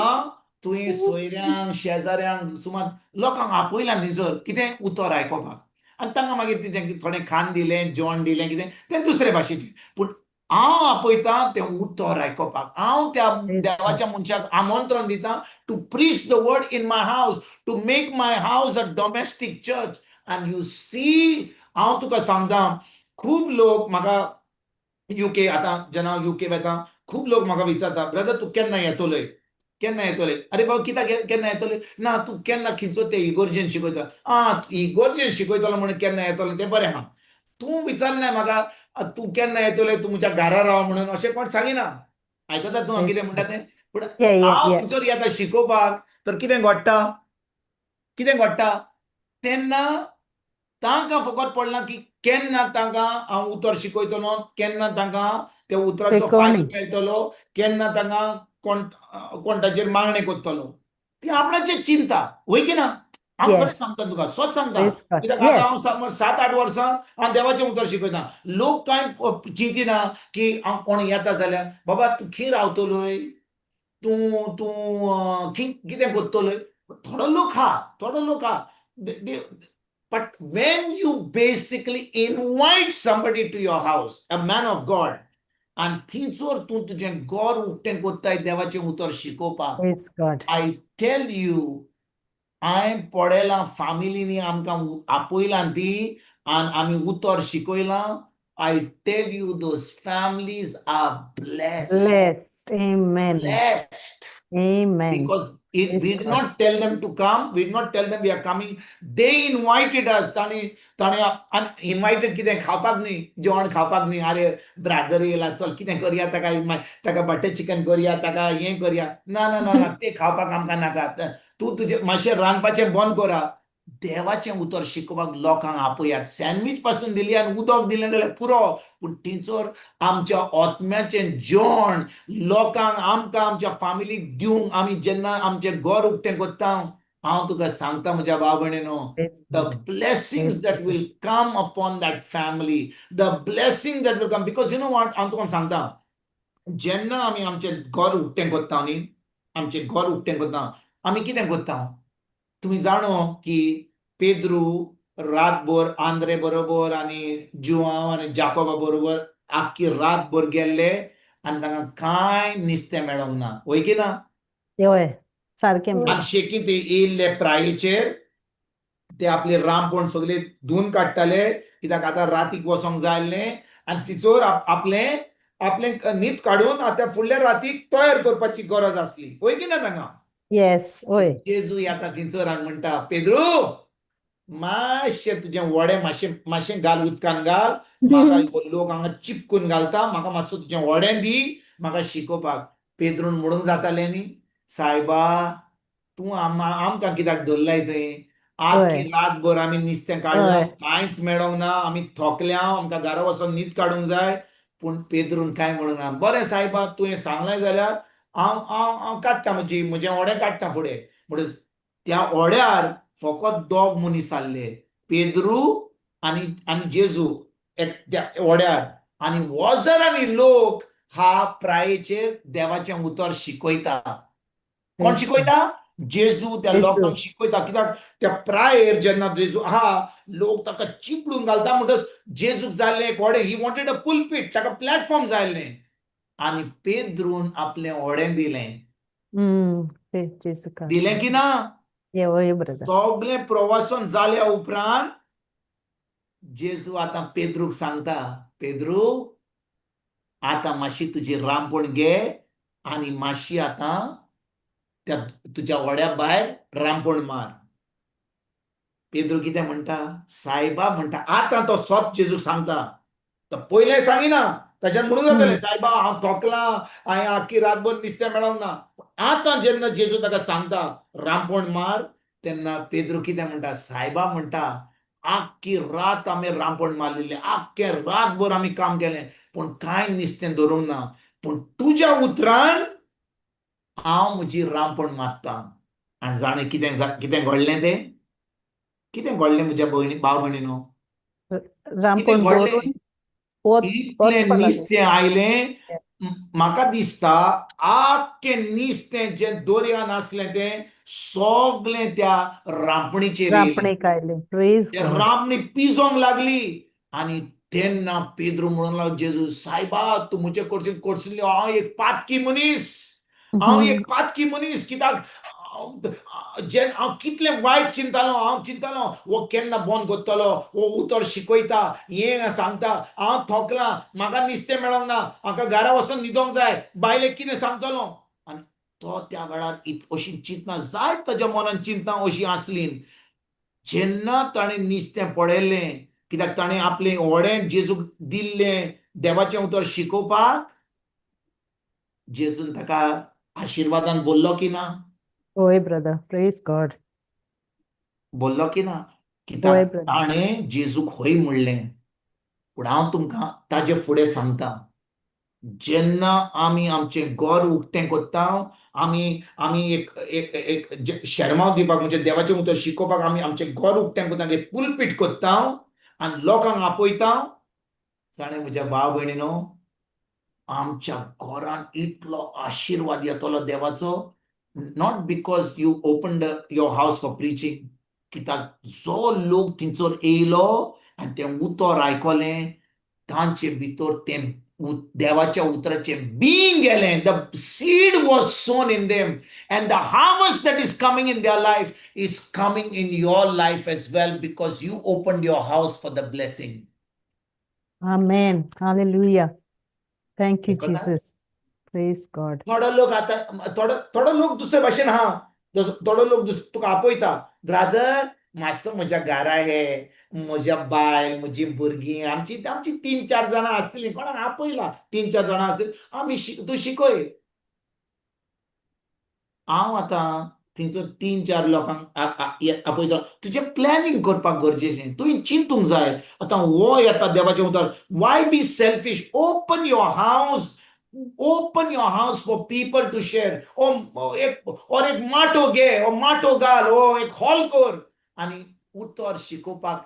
तुवें सोयऱ्यांक शेजाऱ्यांक सुमार लोकांक आपयलां न्ही जर कितें उतर आयकोपाक आनी तांकां मागीर तें थोडें खाण दिलें जेवण दिलें कितें तें दुसरे भाशेचें पूण हांव आपयतां तें उतर आयकोपाक हांव त्या देवाच्या मनशाक आमंत्रण दितां to preach the word in my house to make my house a domestic church and you see हांव तुका सांगता खूब लोक म्हाका युके आतां जेन्ना हांव युके वता खूब लोक म्हाका विचारता ब्रदर तूं केन्ना येतोले अरे बाबा कित्याक केन्ना येतोले ना तूं केन्ना खंयचो ते इगोर्जेन शिकयता इगोर्जेन शिकयतलो म्हणून केन्ना येतोले तें बरें आहा तूं विचारलें म्हाका तूं केन्ना येतोले तूं म्हज्या घरा राव म्हणून अशें कोण सांगिना आयकता तूं हांव कितें म्हणटा तें पूण हांव थंयसर येता शिकोवपाक तर कितें घडटा तेन्ना तांकां फकत पडलां की केन्ना तांकां हांव उतर शिकयतलो केन्ना तांकां त्या उतराचो फायदो मेळटलो केन्ना तांकां कोण ताचेर मागणें करतलो ती आपणाची चिंता वय की ना हांव खरें सांगता तुका सोच सांगता कित्याक आतां हांव 7-8 वर्सां हांव देवाचें उतर शिकयता लोक कांय चिंतिना की हांव कोण येता जाल्यार बाबा तूं खंय रावतलोय तूं कितें करतलोय थोडो लोक आहा But when you basically invite somebody to your house, a man of God, and थंयसर तूं तुजें घर उक्तें कोत्ताय देवाचें उतर शिकोवपाक Praise God. I tell you, हांवें पळयलां फॅमिलीनी आमकां आपयलां ती आनी आमी उतर शिकयलां I tell you, those families are blessed. Blessed. Amen. Blessed. Amen. Because we did not tell them to come. We did not tell them we are coming. They invited us. ताणी invited कितें खावपाक न्ही जेवण खावपाक न्ही अरे brother येयला चल कितें करया ताका बटर चिकन करया ताका हें करया ना ते खावपाक आमकां नाका तूं तुजें मातशें रांदपाचें बंद करा देवाचें उतर शिकोवपाक लोकांक आपयात सँडवीच पासून दिली आनी उदक दिलें जाल्यार पुरो पूण थंयसर आमच्या आत्म्याचें जेवण लोकांक आमकां आमच्या फॅमिलीक दिवंक आमी जेन्ना आमचें घर उक्तें करता हांव तुका सांगता म्हज्या भाव भयणीनो the blessings that will come upon that family the blessing that will come because you know what हांव तुका सांगता जेन्ना आमी आमचें घर उक्तें करता न्ही आमचें घर उक्तें करता आमी कितें करता तुम्ही जाणो की पेद्रू रातभर आंद्रे बरोबर आनी जुआंव आनी जाकोबा बरोबर आख्खी रातभर गेल्ले आनी तांकां कांय नुस्तें मेळोंक ना वय की ना होय सारकें आनी शेकी ते येयल्ले प्रायेचेर ते आपले रामपण सगळे धुवन काडटाले कित्याक आतां रातीक वसोंक जाय आसलें आनी तिचोर आपलें न्हीद काडून आतां फुडल्या रातीक तयार करपाची गरज आसली वय की ना सांगा. येस, ओय. जेजू येता थिंचोर आनी म्हणटा पेद्रू मातशें तुजें वडें मातशें घाल उदकान घाल म्हाका लोक हांगा चिपकून घालता म्हाका मातसो तुजें वडें दी म्हाका शिकोवपाक. पेद्रून म्हणूंक जातालें न्ही सायबा तूं आमकां कित्याक दवरलाय थंय आख्खी रातभर आमी नुस्तें काडलां कांयच मेळोंक ना आमी थकल्या आमकां घरा वचोन न्हीद काडूंक जाय. पूण पेद्रून कांय म्हणूंक ना. बरें सायबा तुवें सांगलें जाल्यार हांव काडटा म्हजें वडें काडटा फुडें. म्हणटच त्या ओड्यार फकत दोग मनीस आसले पेद्रू आनी जेजू त्या ओड्यार आनी वोजर आनी लोक हा प्रायेचेर देवाचें उतर शिकयता. कोण शिकयता? जेजू त्या लोकांक शिकयता. कित्याक त्या प्रायेर जेन्ना जेजू आहा लोक ताका चिपडून घालता म्हणटच जेजूक जाल्लें एक व्हडें ही वॉन्टेड अ पुलपीट ताका प्लॅटफॉर्म जाय आसलें आनी पेद्रून आपलें व्हडें दिलें. दिलें की ना? सगळें प्रवासन जाल्या उपरांत जेजू आतां पेद्रूक सांगता पेद्रू आतां मातशी तुजी रामपण घे आनी मातशी आतां त्या तुज्या व्हड्या भायर रामपण मार. पेद्रू कितें म्हणटा? सायबा म्हणटा आतां तो सोत जेजूक सांगता. पयलें सांगिना ताच्यान म्हणूंक जातालें सायबा हांव थकलां हांवें आख्खी रातभर नुस्तें मेळोंक ना. आतां जेन्ना जेजू ताका सांगता रामपण मार तेन्ना पेद्रू कितें म्हणटा? सायबा म्हणटा आख्खी रात आमी रामपण मारलेलें आख्खें रातभर आमी काम केलें पूण कांय नुस्तें धरूंक ना पूण तुज्या उतरान हांव म्हजी रामपण मारतां. आनी जाणें कितें घडलें तें? कितें घडलें म्हज्या भाव भयणीनो? रामपण भरून इतलें नुस्तें आयलें म्हाका दिसता आख्खें नुस्तें जें दर्यान आसलें तें सगळें त्या रांपणीचेर येयलें. रामणी पिजोंक लागली आनी तेन्ना पेद्रू म्हणूंक लागलो जेजू सायबा तूं म्हजे कडसून कडसुल्लो हांव एक पातकी मनीस कित्याक हांव कितलें वायट चिंतालो वो केन्ना बंद करतलो वो उतर शिकयता हें सांगता हांव थकलां म्हाका नुस्तें मेळोंक ना म्हाका घरा वचोन न्हिदोंक जाय बायलेक कितें सांगतलो. आनी तो त्या वेळार अशीं चिंतना जायत ताच्या मनान चिंतां अशीं आसलीं. जेन्ना ताणें नुस्तें पळयलें कित्याक ताणें आपलें व्हडें जेजूक दिल्लें देवाचें उतर शिकोवपाक जेजून ताका आशिर्वादान बोल्लो की ना? ओय ब्रदर, प्रेज गॉड. बोल्लो की ना? कित्याक ताणें जेजूक हय म्हणलें. पूण हांव तुमकां ताजे फुडें सांगता जेन्ना आमी आमचें घर उक्तें कोत्ता आमी एक शर्माव दिवपाक म्हणजे देवाचें उतर शिकोवपाक आमी आमचें घर उक्तें कोत्ता एक पुलपीट कोत्ता आनी लोकांक आपयता. जाणें म्हज्या भाव भयणीनो आमच्या घरान इतलो आशिर्वाद येतलो देवाचो not because you open your हावस फॉर प्रिचींग कित्याक जो लोक थिंचोर येयलो आनी तें उतर आयकलें तांचे भितर तें देवाच्या उतराचें बीं गेलें. The seed was sown in them and the harvest that is coming in their life is coming in your life as well because you opened your house for the blessing. Amen. Hallelujah. Thank you, Jesus. Praise God. थोडो लोक दुसरे भाशेन आहा. थोडो लोक तुका आपयता brother मातसो म्हज्या घरा हे म्हज्या बायल म्हजी भुरगीं आमची 3-4 जाणां आसतलीं कोणाक आपयला 3-4 जाणां आसतलीं तूं शिकय. हांव आतां थंयचो 3-4 लोकांक आपयता तुजें प्लॅनिंग करपाक गरजेचें तुवें चिंतूंक जाय. आतां हो येता देवाचें उतर Y be selfish open your हावस फॉर पीपल टू शेअर. और एक माटो घे ओ माटो घाल ओ एक हॉल कर आनी उतर शिकोवपाक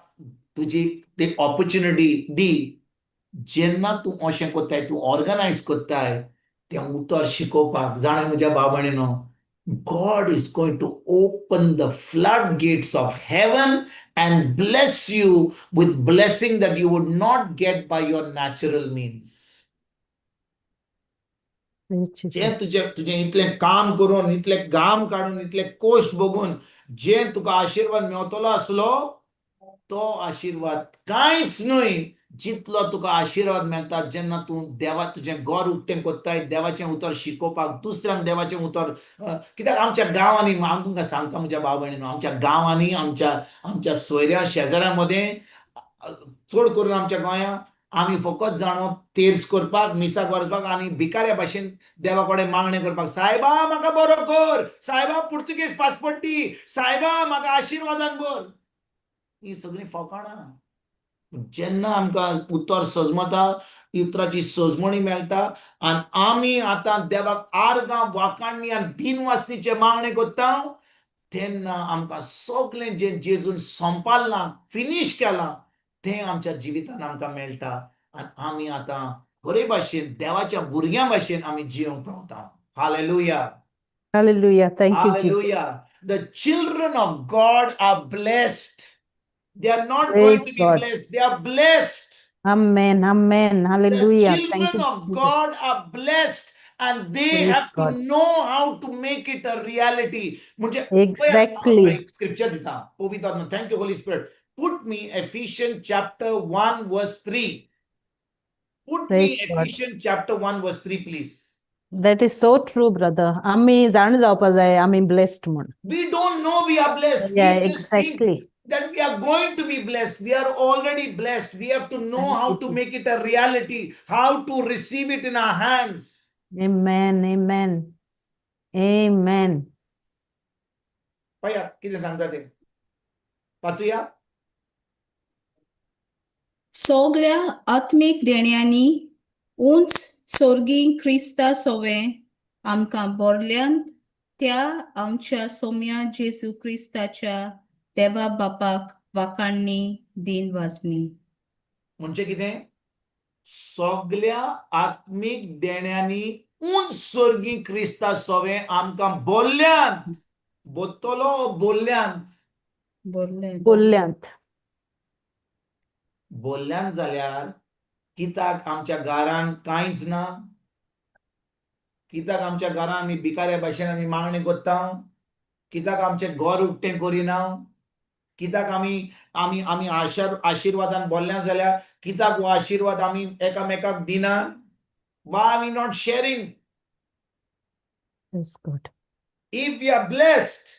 तुजी ती ऑपॉर्च्युनिटी दी. जेन्ना तूं अशें कोत्ताय तूं ऑर्गनायज कोत्ताय तें उतर शिकोवपाक जाणें म्हज्या भाव भयणीनो God is going to open the floodgates of heaven and bless you with blessing that you would not get by your natural means. जें तुजें इतलें काम करून इतलें घाम काडून इतलें कोश्ट बघून जे तुका आशीर्वाद मेवतलो आसलो तो आशीर्वाद कांयच न्हय जितलो तुका आशीर्वाद मेळटा जेन्ना तूं देवा तुजें घर उक्तें कोत्ताय देवाचें उतर शिकोवपाक दुसऱ्यांक देवाचें उतर कित्याक आमच्या गांवांनी हांव तुमकां सांगता म्हज्या भाव भयणीनो आमच्या गांवांनी आमच्या सोयऱ्या शेजाऱ्या मदें चड करून आमच्या गोंयांत आमी फकत जाणो तेर्स करपाक मिसाक व्हरपाक आनी भिकाऱ्या भाशेन देवा कडेन मागणें करपाक सायबा म्हाका बरो कर सायबा पुर्तुगेज पासपोर्ट दी सायबा म्हाका आशिर्वादान भर ही सगळीं फकाणां जेन्ना आमकां उतर सजमता इतराची सजमणी मेळटा आनी आमी आतां देवाक आर्गां वाखाणणी आनी दिनवासनीचे मागणें कोत्ता तेन्ना आमकां सगळें जें जेजून संपादलां फिनीश केलां तें आमच्या जिवितान आमकां मेळटा आनी आमी आतां बरे भाशेन देवाच्या भुरग्यां भाशेन आमी जियोंक पावता hallelujah Hallelujah. Thank you, Jesus. Hallelujah. The children of God are blessed. They are not Praise going to be God. blessed. They are blessed. Amen. Amen. The Hallelujah. Thank children you, of Jesus. God are blessed and they Praise have to God. know how to make it a reality. म्हणजे Exactly. scripture दिता पवित्र आत्मा. Thank you, Holy Spirit. Put me Ephesians chapter 1 verse 3. Put me Praise God. Ephesians chapter 1 verse 3, please. That is so true, brother. आम्ही जाण जावपा जाय आम्ही blessed म्हण. We don't know we are blessed. Yeah, We just think exactly. that we are going to be blessed. We are already blessed. We have to know Thank how you, to Jesus. make it a reality, how to receive it in our hands. Amen. Amen. Amen. पया किती सांगता ते वाचूया. सगळ्या आत्मीक देण्यांनी उंच सोर्गीं Crysta सोवे आमकां बोरल्यांत त्या आमच्या सोम्या जेजू क्रिस्ताच्या देवा बापाक वाखाणणी दिन वाजनी. म्हणजे कितें सगळ्या आत्मीक देण्यांनी उंच स्वर्गीय क्रिस्ता सोवे आमकां बोल्ल्यांत बोत्तलो बोल्ल्यांत बोल्ल्यांत. बोल्ल्यांत जाल्यार कित्याक आमच्या घरान कांयच ना कित्याक आमच्या घरान आमी भिकाऱ्या भाशेन आमी मागणी कोत्ता कित्याक आमचें घर उक्तें करिना कित्याक आमी आमी आमी आशिर्वादान बोल्ल्या जाल्यार कित्याक हो आशिर्वाद आमी एकामेकाक दिना why are we not sharing? Praise God. If we are blessed,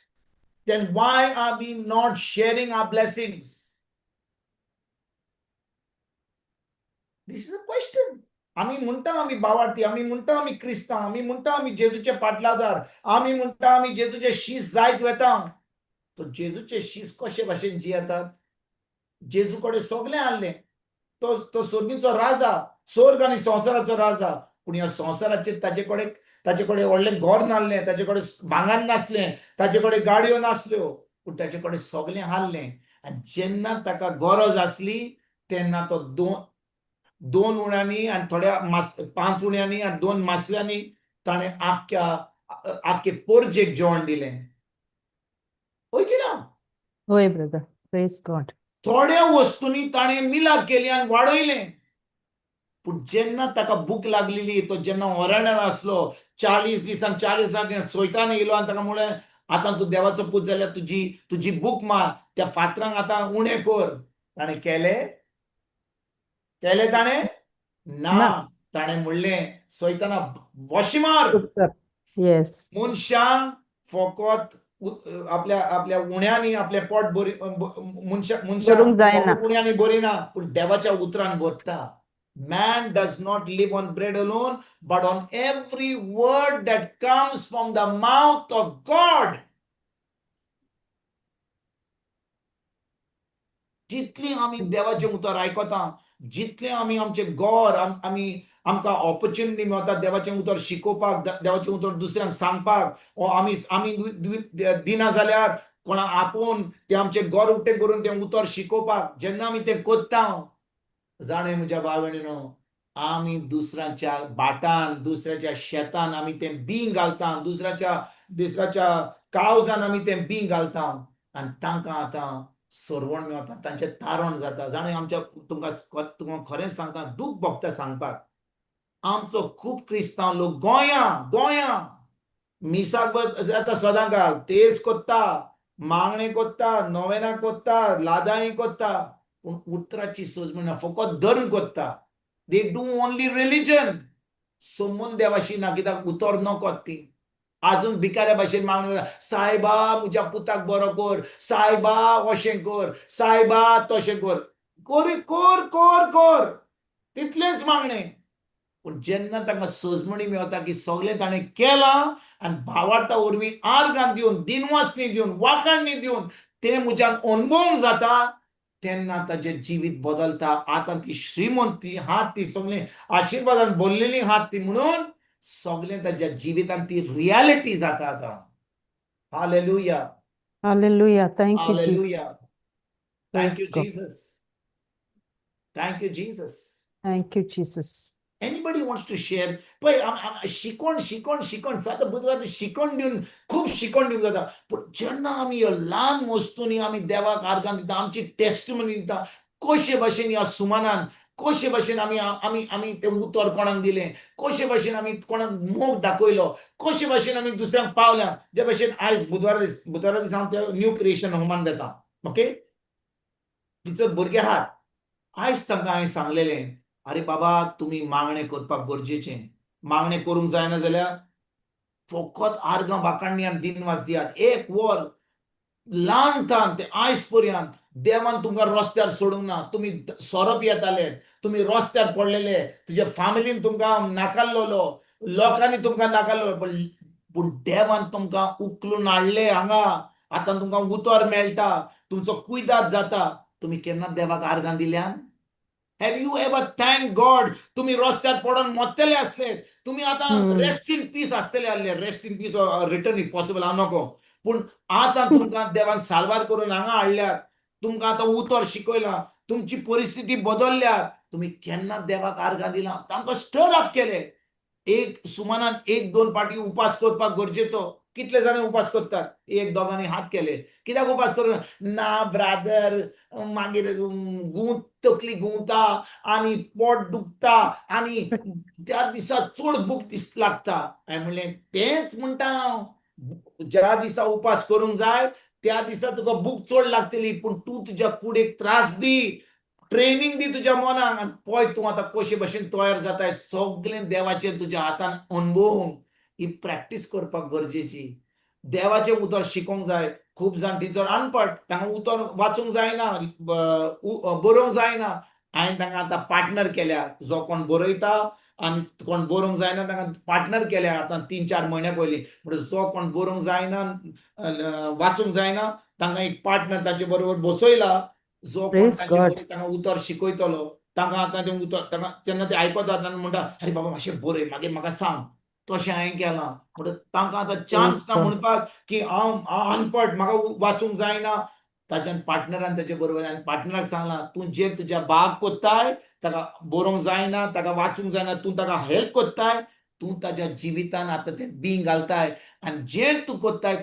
then why are we not sharing our blessings? This is a question. आम्ही म्हणटा आम्ही भावार्थी आम्ही म्हणटा आम्ही क्रिस्तांव आम्ही म्हणटा आम्ही जेजूचे पाटलादार आम्ही म्हणटा आम्ही जेजूचे शीस जायत वेता तो जेजूचे शीस कशे भाशेन जियेतात जेजू कडेन सगळें आसलें तो सोर्गीचो राजा स्वर्ग आनी संवसाराचो राजा पूण ह्या संवसाराचेर ताचे कडेन व्हडलें घर नासलें ताचे कडेन भांगर नासलें ताचे कडेन गाडयो नासल्यो पूण ताचे कडेन सगळें आसलें आनी जेन्ना ताका गरज आसली तेन्ना तो दोन उण्यांनी आनी थोड्या 5 उण्यांनी आनी 2 मासल्यांनी ताणें आख्खे पोरजेक जेवण दिलें होय की ना होय ब्रदर. Praise God. थोड्या वस्तूंनी ताणें मिलाप केली आनी वाडयलें पूण जेन्ना ताका भूक लागलेली तो जेन्ना ओराण्यार आसलो 40 दीस आनी 40 राती सैतान येयलो आनी ताका म्हळें आतां तूं देवाचो पूत जाल्यार तुजी भूक मार त्या फातरांक आतां उणें कर ताणें केलें ताणें ना ताणें म्हणलें सैताना वॉशी मार येस मनशांक फकत आपल्या उण्यांनी आपलें पोट भरी भरूंक जायना. उण्यांनी भरिना पूण देवाच्या उतरान भरता Man does not live on bread alone, but on every word that comes from the mouth of God. जितली आमी देवाचें उतर आयकता जितले आमी आमचे घर आमकां ऑपॉर्च्युनिटी मेळटा देवाचें उतर शिकोवपाक देवाचें उतर दुसऱ्यांक सांगपाक ओ आमी दिना जाल्यार कोणा आपोवन तें आमचें घर उक्तें करून तें उतर शिकोवपाक जेन्ना आमी तें कोत्ता जाणें म्हज्या भावणीनो आमी दुसऱ्याच्या बाटान दुसऱ्याच्या शेतान आमी तें बीं घालता दुसऱ्याच्या कावजान आमी तें बीं घालता आनी तांकां आतां सरवण मेळटा तांचें तारण जाता जाणें आमच्या तुमकां खरें सांगता दूख भोगता सांगपाक आमचो खूब क्रिस्तांव लोक गोंयां मिसाक आतां सदां घाल तेर्स कोत्ता मागणे कोत्ता नोवेना कोत्ता लादानी कोत्ता पूण उतराची सोज म्हणना फकत धर्म कोत्ता. They do only religion. सोमून देवाशी ना कित्याक उतर नकोत ती. अजून भिकाऱ्या भाशेन मागणी करा, सायबा म्हज्या पुताक बरो कर, सायबा अशें कर, सायबा तशें कर. कर कर कर तितलेंच मागणें. पूण जेन्ना तांकां सजमणी मेळटा की सगळें ताणें केलां आनी भावार्था वरवीं आर्गां दिवन दिनवासनी दिवन वाखाणणी दिवन तें म्हज्यान अणभवूंक जाता, तेन्ना ताचें जिवीत बदलता. आतां ती श्रीमंती हात ती सगळें आशिर्वादान भरलेली हात ती म्हणून सगळें ताच्या जिवितांत ती रियालिटी जाता आतां. Hallelujah. Hallelujah. Thank you, Jesus. Hallelujah. Thank Praise you, God. Jesus. Thank you, Jesus. Thank you, Jesus. Anybody wants to share? पळय शिकोण शिकोण शिकोण सात बुधवार शिकोण दिवन खूब शिकोण दिवंक जाता. पूण जेन्ना आमी ह्यो ल्हान वस्तूंनी आमी देवाक आर्गां दिता, आमची टेस्टमनी दिता, कशे भाशेन ह्या सुमानान कशे भाशेन आमी आमी आमी तें उतर कोणाक दिलें, कशे भाशेन आमी कोणाक मोग दाखयलो, कशे भाशेन आमी दुसऱ्यांक पावल्या. जे भाशेन आयज बुधवारा दीस हांव त्या न्यू क्रिएशन होमान देता. ओके, तिचो भुरगे आहात. आयज तांकां हांवें सांगलेलें, अरे बाबा तुम्ही मागणें करपाक गरजेचें. मागणें करूंक जायना जाल्यार फकत आर्गां वाखाणणी आनी दिनवास दियात. एक वर ल्हानथान ते आयज पर्यंत देवान तुमकां रस्त्यार सोडूंक ना. तुमी सोरोप येताले, तुमी रस्त्यार पडलेले, तुज्या फॅमिलीन तुमकां नाकारलेलो, लोकांनी तुमकां नाकारलेलो, पूण देवान तुमकां उखलून हाडले हांगा. आतां तुमकां उतर मेळटा, तुमचो कुयदाद जाता. तुमी केन्ना देवाक आर्गां दिल्यान? Have you ever thanked God? तुम्ही रस्त्यार पडून मोत्तेले असले, तुम्ही आता रेस्ट इन पीस असतले आसले. Rest in peace return if possible हांव नको. पूण आतां तुमकां देवान साल्वार करून हांगा हाडल्यात, तुमकां आतां उतर शिकयला, तुमची परिस्थिती बदलल्या. तुम्ही केन्ना देवाक आर्गां दिला? तांकां स्टर अप केले. एक सुमानान 1-2 पाटी उपास करपाक गरजेचो. कितले जाण उपास करतात? 1-2 हात केले. कित्याक उपास करूं ना ब्रादर, मागीर तकली गुंवता आनी पोट दुखता आनी त्या दिसा चड भूक लागता. हांवें म्हणलें तेंच म्हणटा हांव, ज्या दिसा उपास करूंक जाय त्या दिसा तुका भूक चड लागतली. पूण तूं तुज्या कुडीक त्रास दी, ट्रेनिंग दी तुज्या मनाक, आनी पळय तूं आतां कशे भशेन तयार जाताय. सगळें देवाचें तुज्या हातान अणभवूंक ही प्रॅक्टीस करपाक गरजेची. देवाचें उतर शिकोवंक जाय. खूब जाण टिचर अनपड, तांकां उतर वाचूंक जायना, बरोवंक जायना. हांवें तांकां आतां पार्टनर केल्या. जो कोण बरयता आनी कोण बरोवंक जायना तांकां पार्टनर केल्या आतां 3-4 म्हयने पयलीं. म्हणजे जो कोण बरोवंक जायना, वाचूंक जायना, तांकां एक पार्टनर ताचे बरोबर बसयला. जो कोण Praise तांचे God. बरोबर तांकां उतर शिकयतलो. तांकां आतां तें उतर तांकां तेन्ना ते आयकतात आनी म्हणटा अरे बाबा मातशें बरय, मागीर म्हाका सांग. तशें हांवें केलां. म्हणटा तांकां आतां चान्स ना म्हणपाक की हांव अनपड, म्हाका वाचूंक जायना. ताच्यान पार्टनरान ताचे बरोबर आनी पार्टनराक सांगलां तूं जें तुज्या बाग कोत्ताय, ताका बरोवंक जायना, ताका वाचूंक जायना, तूं ताका हेल्प कोत्ताय, तूं ताच्या जिवितान आतां तें बीं घालताय. आनी जें तूं कोत्ताय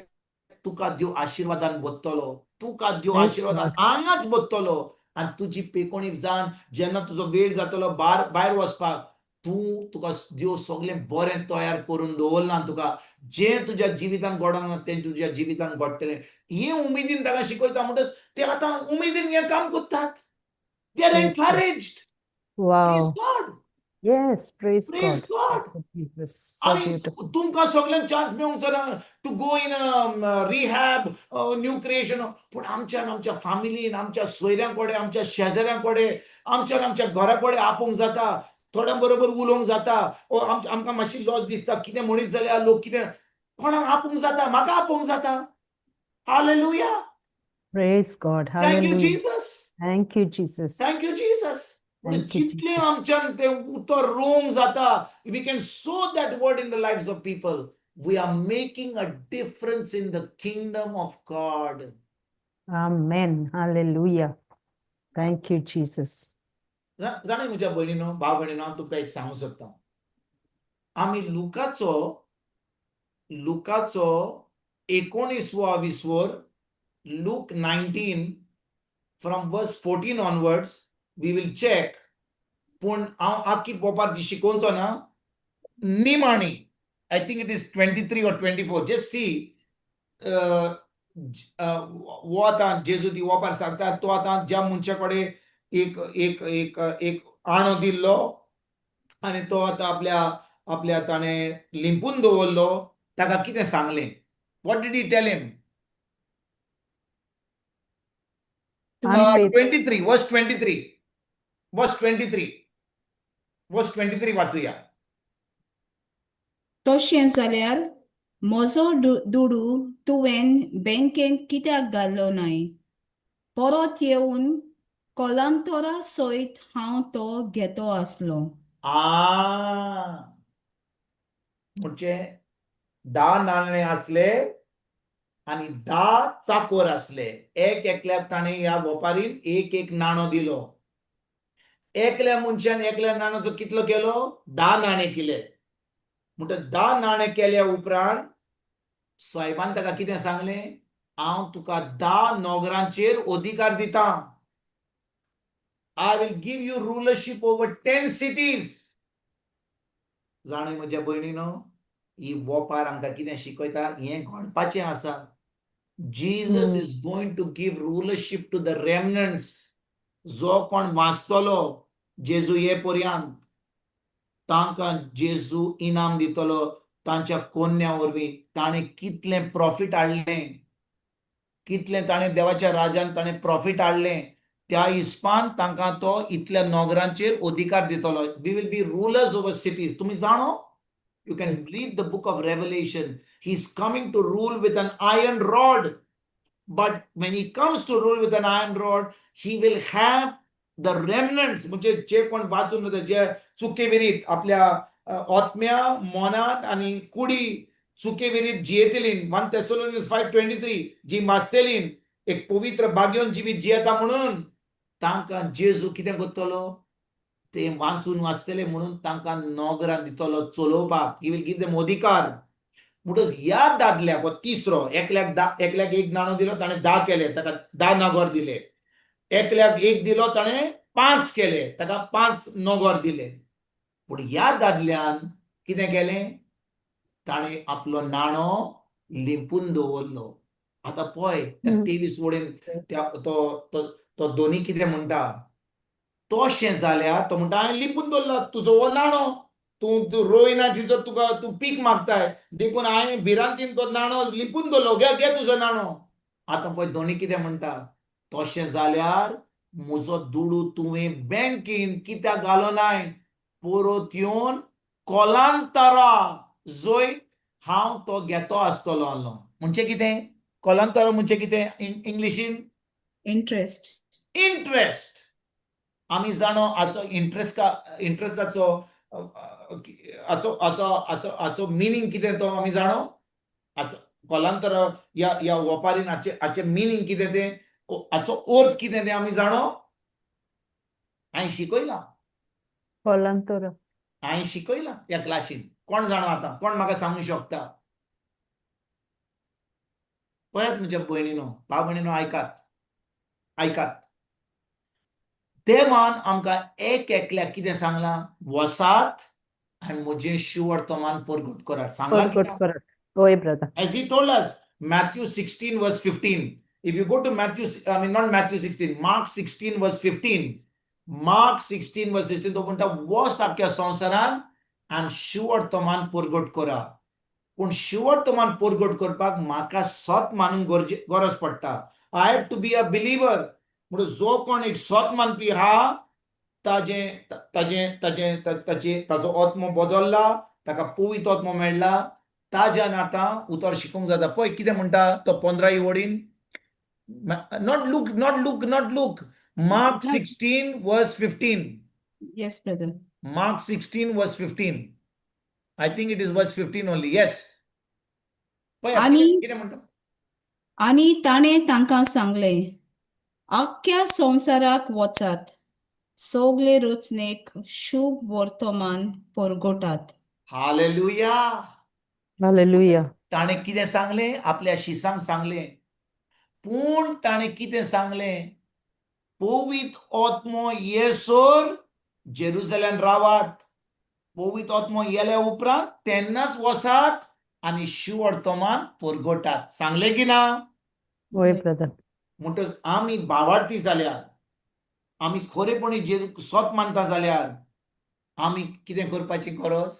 तुका देव आशिर्वादान भरतलो. तुका देव Praise आशिर्वादान God. हांगाच भरतलो. आनी तुजी पेकोणीक जावन जेन्ना तुजो वेळ जातलो भायर वचपाक, तुका देव सगळें बरें तयार करून दवरलां. तुका जें तुज्या जिवितान घडोंक ना तें तुज्या जिवितान घडटलें. हे उमेदीन ताका शिकयता म्हणटच ते आतां उमेदीन हें काम करतात. They are Praise God. Encouraged. Praise Wow. God. Yes, praise Praise God. God. Thank you, Jesus. So आणि beautiful. तुमकां सगळ्यांक चान्स मेळूंक जाय to go in rehab, new creation. पूण आमच्या फॅमिलीन, आमच्या सोयऱ्यां कडेन, आमच्या शेजाऱ्यां कडेन, आमच्या घरा कडेन आपोवंक जाता. थोड्यां बरोबर उलोवंक जाता. आमकां मातशी लॉस दिसता, कितें म्हणीत जाल्यार लोक कितें कोणाक आपोवंक जाता, म्हाका आपोवंक जाता. Hallelujah. Praise God. Thank you Hallelujah. Jesus. Thank you, Jesus. Thank you Jesus. म्हणजे Thank you, जितलें Jesus. आमच्यान तें उतर रोवंक जाता, we can sow that word in the lives of people. We are making a difference in the kingdom of God. Amen. Hallelujah. Thank you, Jesus. जाणा म्हज्या भयणीनो, भाव भयणीनो, हांव तुमकां एक सांगूंक सोदतां. आमी लुकाचो 19वर Luke 19 from verse 14 onwards we will check. पूण हांव आख्खी पोपार ती शिकोवचो ना. निमाणी I think it is 23 or 24. Just see वो आतां जेजू ती वोपार सांगता तो आतां ज्या मनशा कडेन एक एक एक एक आणो दिल्लो आनी तो आतां आपल्या ताणें लिंपून दवरलो ताका कितें सांगलें what did he tell him Unfaithful. 23 वर्स 23 वर्स 23 वाचूया तशें जाल्यार म्हजो दुडू तुवें बँकेंत कित्याक घाल्लो नाय परत येवन कोलांतरा सयत हांव तो घेतो आसलो म्हणजे 10 नाणे आसले आनी 10 चाकोर आसले एक एकल्याक ताणें ह्या वेपारीन एक एक नाणो दिलो एकल्या मनशान एकल्या नाण्याचो कितलो केलो 10 नाणे केले म्हणटच 10 नाणे केल्या उपरांत साहेबान ताका कितें सांगलें हांव तुका 10 नोकरांचेर अधिकार दिता I will give you rulership over 10 cities जाणय म्हज्या भयणीनो ही वोपार आमकां कितें शिकयता हें घडपाचें आसा Jesus is going to give rulership to the remnants. जो कोण वाचतलो जेजू ये पर्यंत तांकां जेजू इनाम दितलो तांच्या कोन्या वरवीं ताणें कितलें प्रॉफिट हाडलें कितलें ताणें देवाच्या राज्यान ताणें प्रॉफिट हाडलें त्या हिसपान तांकां तो इतल्या नोकरांचेर अधिकार दितलो we will be rulers over cities तुमी जाणो You can read the book of Revelation. He's coming to rule with an iron rod. But when he comes to rule with an iron rod, he will have the remnants. म्हणजे जे कोण वाचून होते जे चुकेविरीत आपल्या आत्म्या मनात आणि कुडी चुकेविरीत जियेतलीन 1 Thessalonians 5:23 जी मास्तेलीन एक पवित्र भाग्योन जिवीत जियेता म्हणून तांकां जेजू कितें करतलो ते वाचून वाचतले म्हणून तांकां नोकरां दितलो चलोवपाक ही विल गिव देम अधिकार म्हणटच ह्या दादल्याक हो तिसरो एकल्याक एक नाणो दिलो ताणें 10 केले ताका 10 नोकर दिले एकल्याक एक दिलो ताणें 5 केले ताका 5 नोकर दिले पूण ह्या दादल्यान कितें केलें ताणें आपलो नाणो लिंपून दवरलो आतां पळय 23 वडेन तो दोनी कितें म्हणटा तोशें जाल्यार तो म्हणटा हांवें लिंपून दवरला तुजो हो नाणो तूं रोयना तिचो तुका तूं पीक मागताय देखून हांवें भिरांतीन तो नाणो लिंपून दवरलो घे तुजो नाणो आतां पळय दोनी कितें म्हणटा तोशें जाल्यार म्हजो दुडू तुवें बँकेन कित्याक घालो नाय परत येवन कोलांतरा जंय हांव तो घेतो आसतलो आहलो म्हणजे कितें कोलांतरा म्हणजे कितें इंग्लिशीन इंट्रेस्ट आमी जाणो हाचो इंट्रेस्टाचो हाचो मिनींग कितें तो आमी जाणो कोलांतर या वोपारीन हाचे मिनींग कितें तें हाचो अर्थ कितें तें आमी जाणो हांवें शिकयलां कोलांतरा हांवें शिकयलां ह्या क्लासीन कोण जाणो आतां कोण म्हाका सांगूंक शकता पळयात म्हज्या भयणीनो भाव भयणीनो आयकात देवान आमकां एक एकल्याक कितें सांगलां वसात आनी म्हजें शिवर्तमान परगट करात सांगलां होय brother as he told us Matthew 16 verse 15 if you go to not Matthew 16 Mark 16 verse 15 तो म्हणटा वस आख्या संवसारान आनी शिवर्तमान परगट करा पूण शिवर्तमान परगट करपाक म्हाका सत मानूंक गरज पडटा I have to be a believer म्हणून जो कोण एक सत मानपी आहा ताजो आत्मो बदलला ताका पवित्र आत्मो मेळ्ळा ताज्यान आतां उतर शिकूंक जाता पळय कितें म्हणटा तो 15 वडीन not look Mark 16 verse 15 Yes, brother. Mark 16 verse 15 I think it is verse 15 only yes कितें म्हणटा आनी ताणें तांकां सांगलें आख्या संवसाराक वचात सगळे रचनेक शुभ वर्तमान परगटात हालेलुया हालेलुया ताणें कितें सांगलें आपल्या शिसांक सांगलें पूण ताणें कितें सांगलें पवित्र आत्मो येसोर जेरुसलेम रावात पवित्र आत्मो येल्या उपरांत तेन्नाच वसात आनी शिवर्तमान परगटात सांगलें की ना वय ब्रदर. म्हणटच आमी भावार्थी जाल्यार, आमी खरेपणी जेजूक सोत मानता जाल्यार आमी कितें करपाची गरज?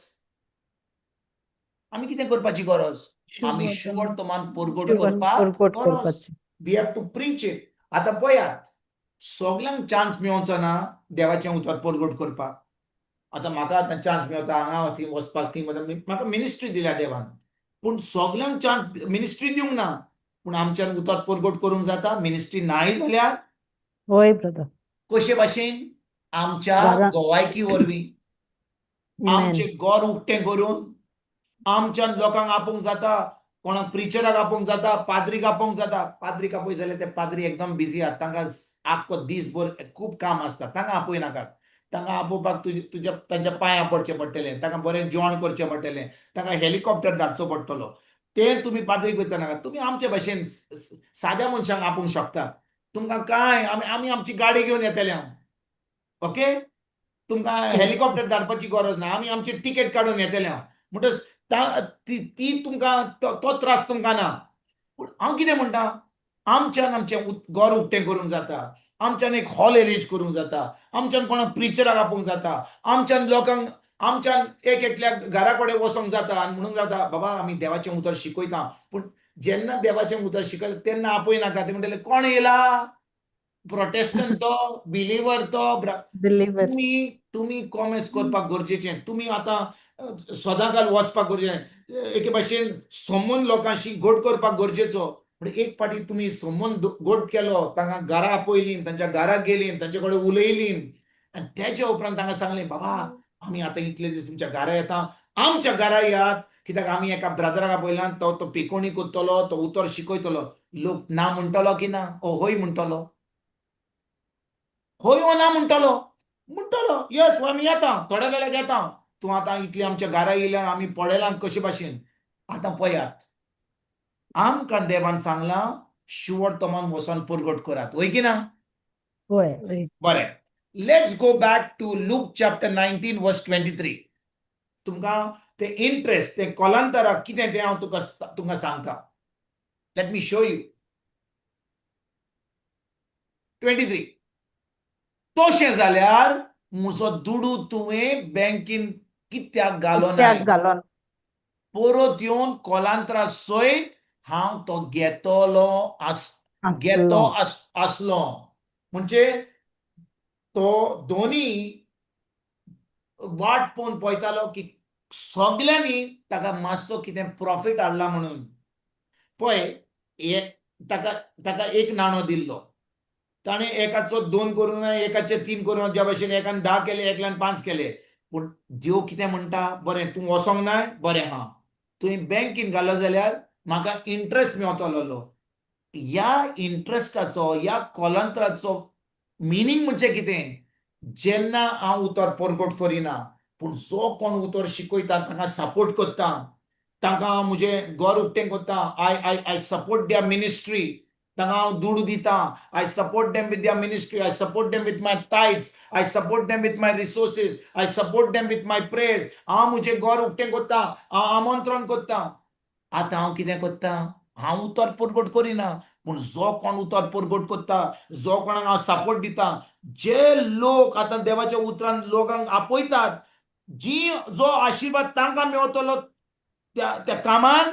आमी कितें करपाची गरज? आमी शुवर्तमान परगट करपाक परगट गरज. करपाची. We have to preach it. आतां पळयात, सगळ्यांक चान्स मेळोवचो ना देवाचें उतर परगट करपाक. आतां म्हाका आतां चान्स मेळता हांगा थंय वचपाक, थंय म्हाका मिनिस्ट्री दिल्या देवान. पूण सगळ्यांक चान्स मिनिस्ट्री दिवंक ना. पूण आमच्यान उतर परगट करूंक जाता. मिनिस्ट्री नाय जाल्यार वय ब्रदर. कशे भाशेन? आमच्या घरा- गोवायकी वरवीं, Amen. आमचें घर उक्तें करून, आमच्यान लोकांक आपोवंक जाता, कोणाक प्रिचराक आपोवंक जाता, पाद्रीक आपोवंक जाता. पाद्रीक आपय जाल्यार ते पाद्री एकदम बिजी आहात, तांकां आख्खो दीसभर खूब काम आसता, तांकां आपय नाकात. तांकां आपोवपाक तांच्या पांयां पडचें पडटलें, तांकां बरें जेवण करचें पडटलें, तांकां हेलिकॉप्टर धाडचो पडटलो. तें तुमी पाद्रीक वयता नाकात. तुमी आमचे भशेन साद्या मनशांक आपोवंक शकतात. तुमकां कांय आमी आमची गाडी घेवन येतले हांव. ओके, तुमकां हेलिकॉप्टर धाडपाची गरज ना. आमी आमची तिकेट काडून येतले हांव. म्हणटच ती तुमकां तो त्रास तुमकां ना. पूण हांव कितें म्हणटा, आमच्यान आमचें घर उक्तें करूंक जाता, आमच्यान एक हॉल अरेंज करूंक जाता, आमच्यान कोणाक प्रिचराक आपोवंक जाता, आमच्यान लोकांक आमच्यान एक एकल्या घरा कडेन वचोंक जाता आनी म्हणूंक जाता बाबा आमी देवाचें उतर शिकयता. पूण जेन्ना देवाचें उतर शिकयता तेन्ना आपय नाका. ते म्हणटले कोण येयला? प्रोटेस्टंट तो, बिलिवर तो. Believer. तुमी कॉमेर्स करपाक गरजेचें. तुमी आतां सदांकाल वचपाक गरजेचें. एके भाशेन संबंद लोकांशी घट करपाक गरजेचो. पूण एक फावटी तुमी संबंद घट केलो, तांकां घरा आपयलीं, तांच्या घराक गेलीं, तांचे कडेन उलयलीं, आनी तेच्या उपरांत तांकां सांगलें बाबा आमी आतां इतले दीस तुमच्या घरा येता, आमच्या घरा यात, कित्याक आमी एका ब्रदराक आपयला, तो पिकोणी करतलो, तो उतर शिकयतलो. लोक ना म्हणटलो की ना? हय म्हणटलो. हय वो ना म्हणटलो. यस आमी येता, थोड्या वेळाक येता. तूं आतां इतली आमच्या घरा येयल्यार आमी पळयलां कशे भाशेन. आतां पळयात, आमकां देवान सांगलां शुवर्तमान वचोन परगट करात. वय की ना? वय. बरें, let's go back to look chapter 19 verse 23. तुमकां ते इंट्रेस्ट, ते कोलांतराक कितें तें हांव तुमकां सांगता. Let me show you. 23. तशें जाल्यार म्हजो दुडू तुवें बँकीन कित्याक घालो नाय? घालून परत येवन कोलांतरा सयत हांव तो आसलो. म्हणजे तो दोनी वाट पळोवन पळयतालो की सगल्यांनी ताका मातसो कितें प्रॉफिट हाडला म्हणून. पळय, ताका एक नाणो दिल्लो. ताणें एकाचो 2 करूं ना, एकाचे 3 करूं ना, ज्या भशेन एकान 10 केले, एकल्यान 5 केले. पूण देव कितें म्हणटा, बरें तूं वसोंक नाय, बरें हा, तुवें बँकीन घालो जाल्यार म्हाका इंट्रस्ट मेळटलो. ह्या इंट्रस्टाचो, ह्या कोलांतराचो मिनींग म्हणजे कितें? जेन्ना हांव उतर परगट करिना, पूण जो कोण उतर शिकयता तांकां सपोर्ट करता, तांकां म्हजें घर उक्तें करता, आय सपोर्ट देयर मिनिस्ट्री, तांकां हांव दुडू दिता, I support them with their ministry, I support them with my tithes, I support them with my resources, I support them with my praise. हांव म्हजें घर उक्तें करता, हांव आमंत्रण करता. आतां हांव कितें करता? हांव उतर परगट करिना, पूण जो कोण उतर परगट करता, जो कोणाक हांव सपोर्ट दिता, जे लोक आतां देवाच्या उतरान लोकांक आपयतात, जो आशिर्वाद तांकां मेळटलो त्या कामान,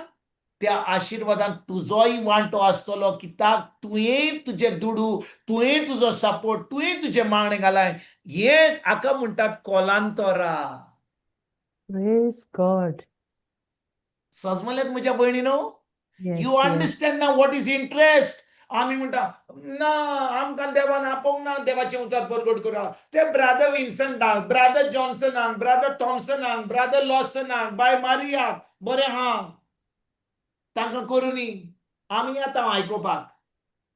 त्या आशिर्वादान तुजोय वांटो आसतलो. कित्याक तुवें तुजें दुडू, तुवें तुजो सपोर्ट, तुवें तुजें मागणें घालाय. हे हाका म्हणटात कोलांतरां. Praise God. समजलेत म्हज्या भयणीनो? Yes, you yes. अंडरस्टँड ना वॉट इज इंट्रस्ट? आमी म्हणटा ना, आमकां देवान आपोवंक ना देवाचें उतर परगट करा. ते ब्रादर विन्संटाक, ब्रादर जॉन्सनाक, ब्रादर थॉम्सनाक, ब्रादर लॉसनाक, बाय मारियाक बरें हा, तांकां करुनी आमी येता आयकोपाक.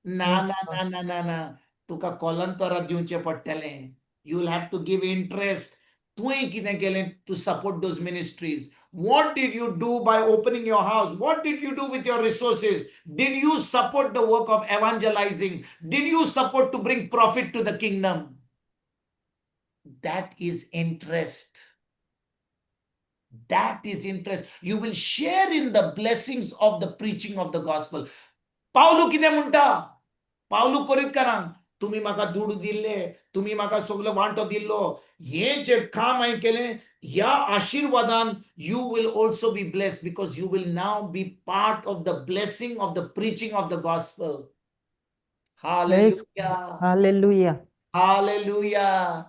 ना Yes, ना God. ना ना ना ना, तुका कोलांतरां दिवचें पडटलें. You will have to give interest. तुवें कितें केलें to support those ministries? What did you do by opening your house? What did you do with your resources? Did you support the work of evangelizing? Did you support to bring profit to the kingdom? That is interest. That is interest. You will share in the blessings of the preaching of the gospel. पावलू कितें म्हणटा? पावलू करीत कारण तुम्ही म्हाका दूड दिल्ले, तुम्ही म्हाका सगळो वांटो दिल्लो, हे जे काम हांवें केलें, ह्या आशिर्वादान you will also be blessed because you will now be part of the blessing of the preaching of the gospel. Praise Hallelujah. God. Hallelujah. Hallelujah.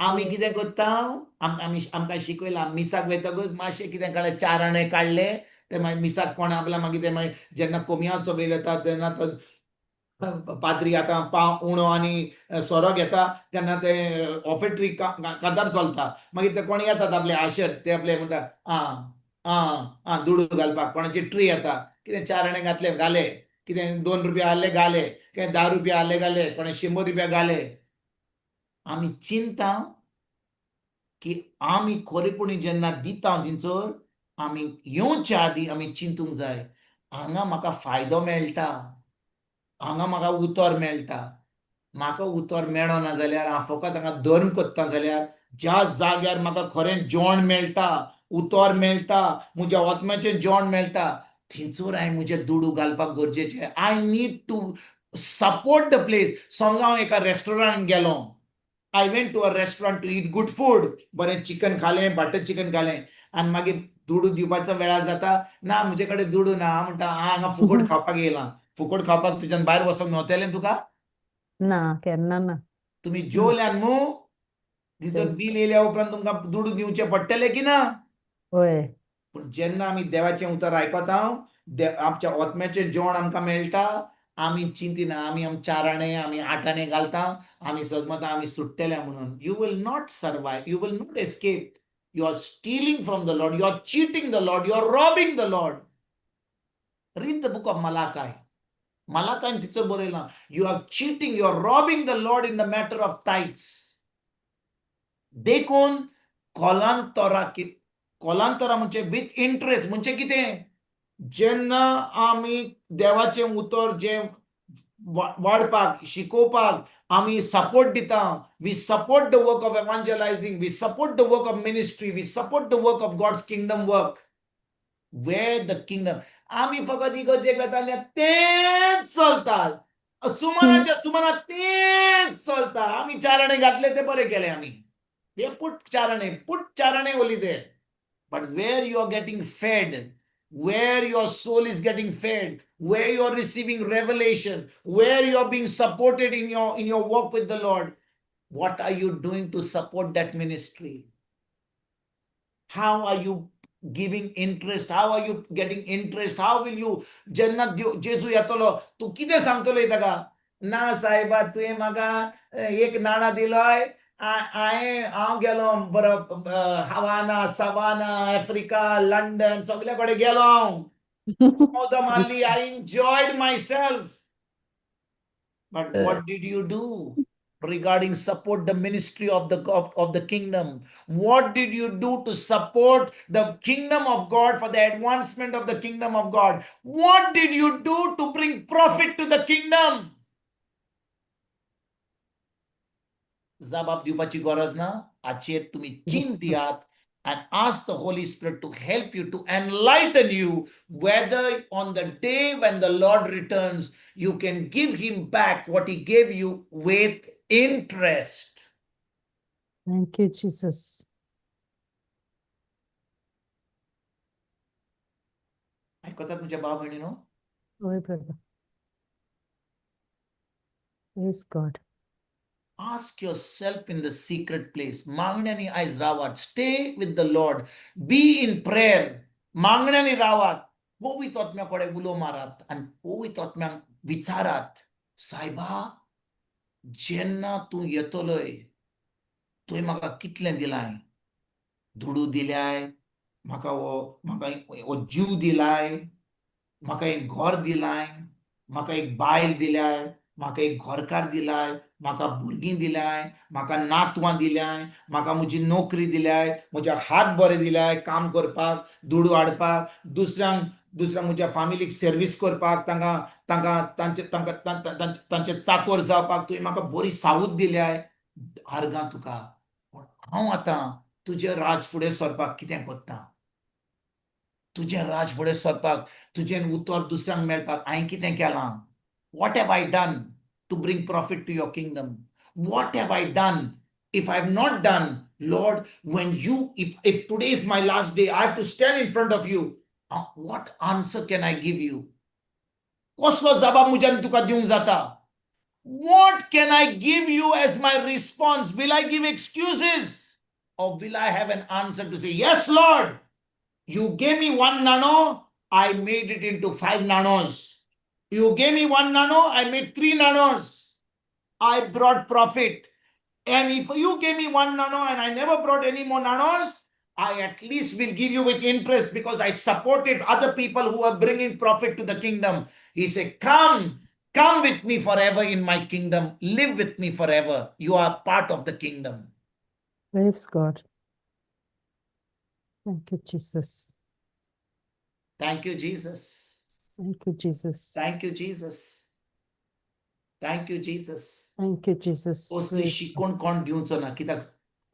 आम्ही कितें करता? आमकां शिकयलां, मिसाक वयतकच मातशें कितें काडलें, 4 आणे काडले, ते मागीर मिसाक कोण आपल्या मागीर ते मागीर जेन्ना कोमयांचो वेळ येता तेन्ना तो पाद्री आतां पाव उणो आनी सोरो घेता तेन्ना ते ऑफेट्री कांतार चलता. मागीर ते कोण येतात आपले आशर, ते आपले म्हणटा दुडू घालपाक, कोणाची ट्री येता, कितें 4 आणे घातले घाले, कितें 2 रुपया आहले घाले, कितें 10 रुपया आहले घाले, कोणा 100 रुपया घाले. आमी चिंता की आमी खरेपणी जेन्ना दिता थिंचर, आमी येवच्या आदी आमी चिंतूंक जाय, हांगा म्हाका फायदो मेळटा, हांगा म्हाका उतर मेळटा. म्हाका उतर मेळना जाल्यार हांव फकत हांगा धर्म करता जाल्यार, ज्या जाग्यार म्हाका खरें जेवण मेळटा, उतर मेळटा, म्हज्या आत्म्याचें जेवण मेळटा, थिंचर हांवें म्हजें दुडू घालपाक गरजेचें. I need to support the place. समजा हांव एका रेस्टॉरंटांत गेलो, I went to a restaurant to eat good food. बरें चिकन खालें, बटर चिकन खालें, आनी मागीर दुडू दिवपाचो वेळार जाता, ना म्हजे कडेन दुडू ना. हांव म्हणटा हांव हांगा फुकट खावपाक येयलां. फुकट खावपाक तुज्यान भायर वचोंक मेवतलें तुका? ना, केन्ना ना. तुमी जेवल्यान न्हू, तिचो Yes. बील येयल्या उपरांत तुमकां दुडू दिवचें पडटलें की ना? होय. पूण जेन्ना आमी देवाचें उतर आयकता, आमच्या आत्म्याचें जेवण आमकां मेळटा, आमी चिंतिना, आमी 4 आणे, आमी 8 आणे घालता, आमी समजता आमी सुट्टेले म्हणून. You will not survive, you will not escape. You are stealing from the Lord, you are cheating the Lord, you are robbing the Lord. Read the book of Malachi. मलाकायन तिचर बरयलां, you are cheating, you are robbing the Lord in the matter of tithes. देखून कोलांतरा म्हणजे with interest म्हणजे कितें? जेन्ना आमी देवाचें उतर जे वाडपाक, शिकोवपाक आमी सपोर्ट दिता, we support the work of evangelising, we support the work of ministry, we support the work of God's kingdom work. Where the kingdom, आमी फकत इगर्जेक वेताले तेंच चलतात, सुमनाच्या सुमनात तेंच चलता. आमी 4 आणे घातले ते बरें केले आमी. They put 4 आणे only there. But where you are getting fed, where your soul is getting fed, where you are receiving revelation, where you are being supported in your walk with the Lord, what are you doing to support that ministry? How are you giving interest? How are you getting interest? How will you, जेन्ना जेजू येतलो, तू कितें सांगतलो ताका? ना सायबा, तुवें म्हाका 1 नाणा दिलोय, हांव गेलो बरो हवाना, सवाना, आफ्रिका, लंडन, सगळे कडेन गेलो हांव. मोद मारली, I enjoyed myself. But what did you do regarding support the ministry of the kingdom? What did you do to support the kingdom of God, for the advancement of the kingdom of God? What did you do to bring profit to the kingdom? जबाब दिवपाची गरज ना. हाचेर तुमी चिंत दियात and ask the Holy Spirit to help you, to enlighten you, whether on the day when the Lord returns, you can give him back what he gave you with interest. Thank you, Jesus. ऐकतात तुमच्या भाव बहिणीनो? होय प्रभू. Praise God. Ask yourself in the secret place. मागण्यानी आयज रावात. Stay with the Lord. Be in prayer. मागण्यानी रावात. पवित्र आत्म्याकडे उलो मारात आणि पवित्र आत्म्याक विचारात, सायबा, जेन्ना तूं येतलोय, तुवें म्हाका कितलें दिलाय? दुडू दिल्याय, म्हाका हो जीव दिलाय, म्हाका एक घर दिलाय, म्हाका एक बायल दिल्याय, म्हाका एक घरकार दिलाय, म्हाका भुरगीं दिल्याय, म्हाका नातवां दिल्याय, म्हाका म्हजी नोकरी दिल्याय, म्हजे हात बरे दिल्याय काम करपाक, दुडू हाडपाक, दुसऱ्यांक म्हज्या फामिलीक सर्वीस करपाक, तांचे चाकर जावपाक तुवें म्हाका बरी सावूत दिल्याय. आर्गां तुका. पूण हांव आतां तुजें राज फुडें सरपाक कितें करता? तुजें राज फुडें सरपाक, तुजें उतर दुसऱ्यांक मेळपाक हांवें कितें केलां? What have I done to bring profit to your kingdom? What have I done? If I have not done, Lord, if today is my last day, I have to stand in front of you. What answer can I give you? कसलो जबाब मुज्यान तुका दिवंक जाता? What can I give you as my response? Will I give excuses? Or will I have an answer to say, yes, Lord, you gave me 1 nano, I made it into 5 nanos. You gave me 1 nano, I made 3 nanos. I brought profit. And if you gave me 1 nano and I never brought any more nanos, I at least will give you with interest because I supported other people who are bringing profit to the kingdom. He said, come with me forever in my kingdom. Live with me forever. You are part of the kingdom. Praise God. Thank you, Jesus. Thank you, Jesus. Thank you, Jesus. Thank you, Jesus. Thank you, Jesus. Thank you, Jesus. असली Praise God. शिकवण कोण दिवचो ना कित्याक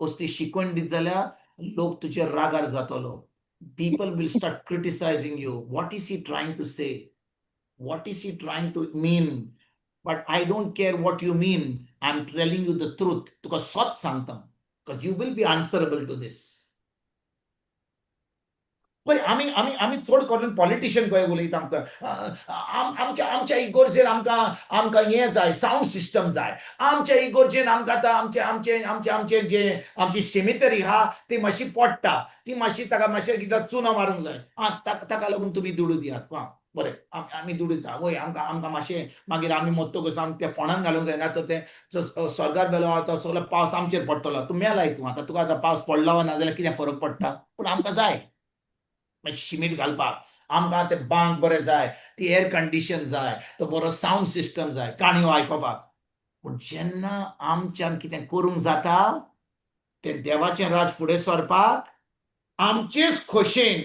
असली शिकवण दीत जाल्यार लोक तुजे रागार जातलो. People will start criticizing you. What is he trying to say? What is he trying to mean? But I don't care what you mean. I'm telling you the truth. तुका सत सांगता. Because you will be answerable to this. पळय आमी चड करून politician Goa उलयता आमच्या इगोर्जेन आमकां हें जाय साऊंड सिस्टम जाय आमच्या इगोर्जेन आमकां आतां आमची सेमिटरी आहा ती मातशी पडटा ती मातशी ताका मातशें कितें चुनो मारूंक जाय ताका लागून तुमी दुडू दियात बरें आमी दुडू दिता वय आमकां मातशें मागीर आमी मोत्तकच आमी ते फोंडान घालूंक जाय ना तर ते स्वर्गार बेलो तो सगळो पावस आमचेर पडटलो तूं मेलाय तूं आतां तुका आतां पावस पडलो वा ना जाल्यार कितें फरक पडटा पूण आमकां जाय शिमीट घालपाक आमकां ते बांक बरें जाय ती एअर कंडिशन जाय तो बरो साऊंड सिस्टम जाय काणयो आयकोपाक पूण जेन्ना आमच्यान कितें करूंक जाता तें देवाचें राज फुडें सरपाक आमचेच खोशेन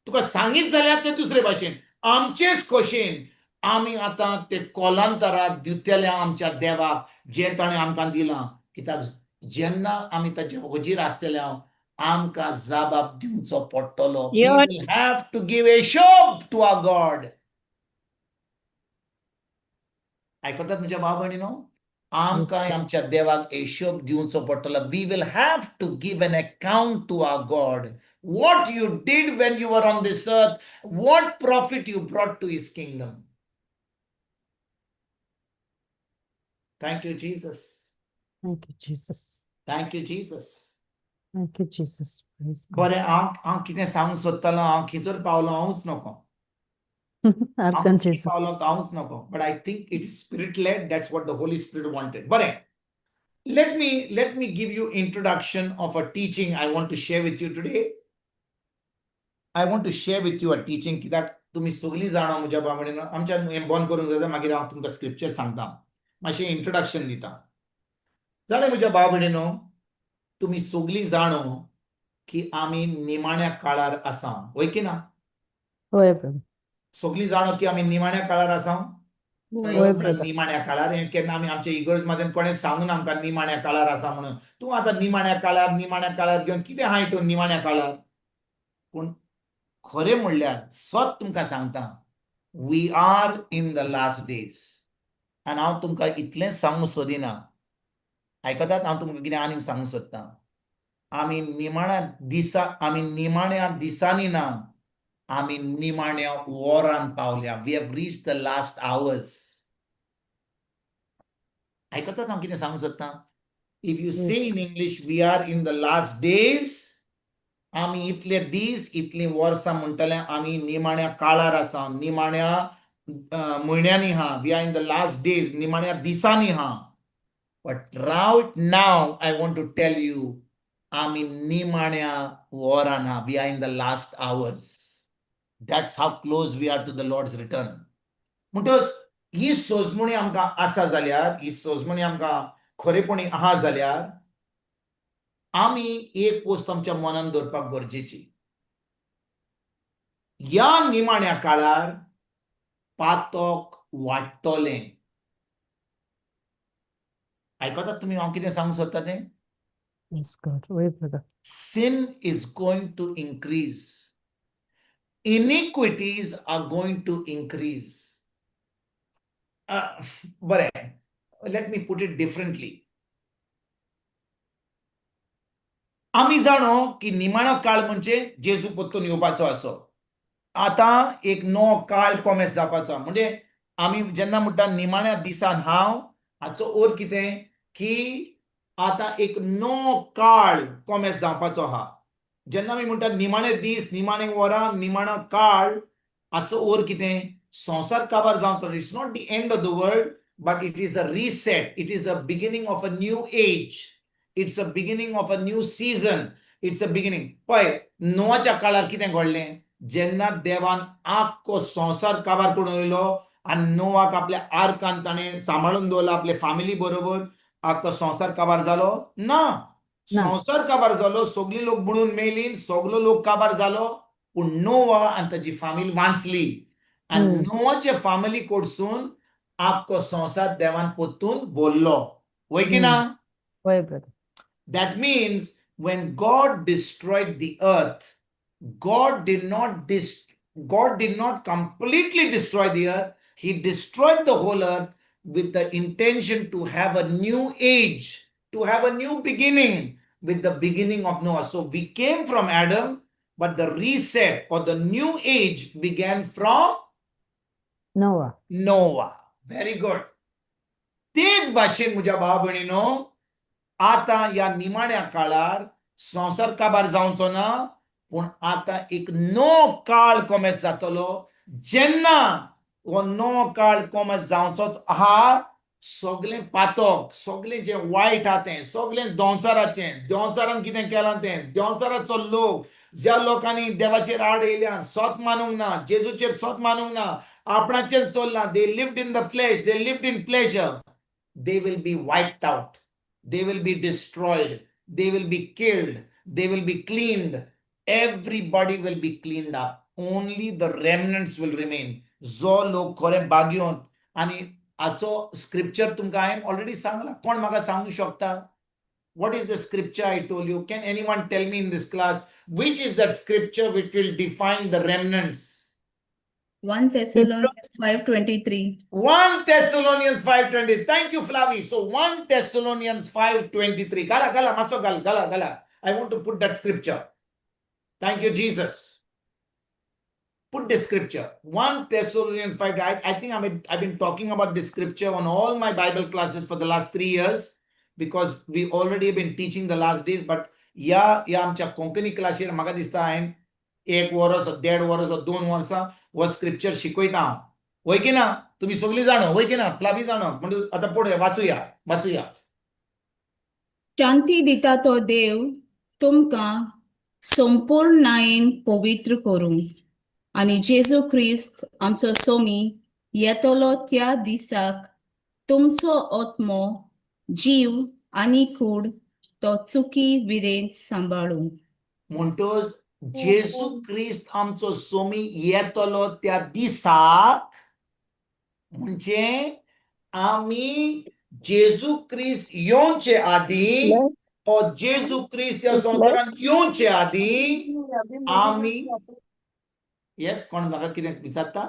तुका सांगीत जाल्यार ते दुसरे भाशेन आमचेच खोशेन आमी आतां ते कोलांतराक दितले आमच्या देवाक जें ताणें आमकां दिलां कित्याक जेन्ना आमी ताचे हुजीर आसतले आमकां जाबाब दिवचो पडटलो. We will have to give a show to our God. आयकतात म्हज्या भाव भयणीनो आमकां आमच्या देवाक हिशोब दिवचो पडटलो. We will have to give an account to our God. What you did when you were on this earth, what profit you brought to his kingdom. Thank you, Jesus. Thank you, Jesus. Thank you, Jesus. Thank you, Jesus. Praise God. बरें हांव कितें सांगूंक सोदतालो हांव खिचर पावलो हांवूच नको Arkan Jesus. But I think it is spirit led. That's what the Holy Spirit wanted. But let me give you introduction of a teaching I want to share with you today. I want to share with you a teaching कित्याक तुमी सगळीं जाणा म्हज्या बाबडीन आमच्यान हें बंद करूंक जाता मागीर हांव तुमकां स्क्रिप्चर सांगता मातशें इंट्रोडक्शन दिता जाणा म्हज्या बाबडीनो तुमी सगळीं जाणो की आमी निमाण्या काळार आसा वय की ना होय प्रभू सगळीं जाणो की आमी निमाण्या काळार आसा होय प्रभू निमाण्या काळार हें केन्ना आमी आमच्या इगर्ज मदें कोणें सांगून आमकां निमाण्या काळार आसा म्हणून तूं आतां निमाण्या काळार घेवन कितें आहाय तूं निमाण्या काळार पूण खरें म्हणल्यार सत तुमकां सांगता we are in the last days आनी हांव तुमकां इतलें सांगूंक सोदिना आयकतात हांव तुमकां कितें आनीक सांगूंक सोदतां आमी निमाण्या दिसांनी ना आमी निमाण्या वरान पावल्या we have reach the last hours आयकतात हांव कितें सांगूंक सोदतां if you say in English we are in the last days आमी इतले दीस इतलीं वर्सां म्हणटले आमी निमाण्या काळार आसा निमाण्या म्हयन्यांनी आहा we are in the last days निमाण्या दिसांनी आहा but right now I want to tell you आमी निमाण्या वरान आहा we are in the last hours that's how close we are to the Lord's return म्हणटच ही सोजमणी आमकां आसा जाल्यार ही सोजमणी आमकां खरेपणी आहा जाल्यार आमी एक वस्त आमच्या मनान दवरपाक गरजेची ह्या निमाण्या काळार पातक वाडटलें आयकतात तुमी हांव कितें सांगूंक सोदता तें Yes, God. होय प्रभू sin is going to increase iniquities are going to increase बरें, let me put it differently. आमी जाणो की निमाणो काळ म्हणजे जेजू परतून येवपाचो असो. आतां एक नवो काळ कॉमेस जावपाचो. म्हणजे आमी जेन्ना म्हणटा निमाण्या दिसान हाचो अर्थ कितें की आतां एक नवो काळ कॉमेस जावपाचो आहा. जेन्ना आमी म्हणटा निमाणे दीस, निमाणे वरां, निमाणो काळ, हाचो अर्थ कितें? संवसार काबार जावचो. It's not the end of the world, but it is a reset. It is a beginning of a new age. It's a beginning of a new season. It's a beginning. पळय, नोआच्या काळार कितें घडलें? जेन्ना देवान आख्खो संवसार काबार करून वयलो आनी नोवाक आपल्या आर्कान ताणें सांबाळून दवरला आपले फॅमिली बरोबर, आख्खो संवसार काबार जालो? ना. ना. संवसार काबार जालो, सगळी लोक बुडून मेलीं, सगळो लोक काबार जालो, पूण नोवा आनी ताची फामील वाचली. आनी नोवाचे फामिली कडसून आख्खो संवसार देवान परतून भरलो. वय की ना? वय brother. That means when God destroyed the earth, God did not completely destroy the earth. He destroyed the whole earth with the intention to have a new age, to have a new beginning with the beginning of Noah. So we came from Adam, but the reset or the new age began from Nova. Noah. Very good. तेच भाशेन म्हज्या भाव भयणीनो, आतां ह्या निमाण्या काळार संवसार काबार जावचो ना, पूण आतां एक नवो काळ कॉमेस जातलो. जेन्ना हो नवो काळ कॉमेस जावचोच आहा, सगळें पातक, सगळें जें वायट आहा तें, सगळें दोंचाराचें, देंवचारान कितें केलां तें, देंवचाराचो लोक, ज्या लोकांनी देवाचेर आड येयल्यान सोत मानूंक ना, जेजूचेर सोत मानूंक ना, आपणाचेर चल्ला, they lived in the flesh, they lived in pleasure, they will be wiped out. They will be destroyed. They will be killed. They will be cleaned. Everybody will be cleaned up. Only the remnants will remain. जो लोक खरे बागयोन. आणि हाचो scripture तुमकां हांवें already सांगला. कोण म्हाका सांगू शकता? What is the scripture I told you? Can anyone tell me in this class which is that scripture which will define the remnants? 1 Thessalonians 5:23. 1 Thessalonians 5:20. Thank you, Flavi. So 1 Thessalonians 5:23. Gala, maso gala. I want to put that scripture. Thank you, Jesus. Put this scripture. 1 Thessalonians 5. I think I've been talking about this scripture on all my Bible classes for the last 3 years because we already have been teaching the last days. But या आमच्या कोंकणी क्लासीर म्हाका दिसता हांवें 1 वर्स, 1.5 वर्स, 2 वर्सां हो scripture शिकयता हांव. वय की ना? तुम्ही सगळी जाणो, वय की ना? फ्लावी जाणो. म्हणजे आतां पळोवया, वाचूया. शांती दिता तो देव तुमकां संपूर्णपणान पवित्र करूं आनी जेजू ख्रिस्त आमचो सोमी येतलो त्या दिसाक तुमचो आत्मो, जीव आनी कूड तो चुकी विरेन सांबाळूं. म्हणटोच जेजू क्रिस्त आमचो सोमी येतलो त्या दिसाक, म्हणजे आमी जेजू क्रिस्त येवचे आदी ओ जेजू क्रिस्त ह्या संवसारान येवचे आदी आमी येस कोण म्हाका कितें विचारता?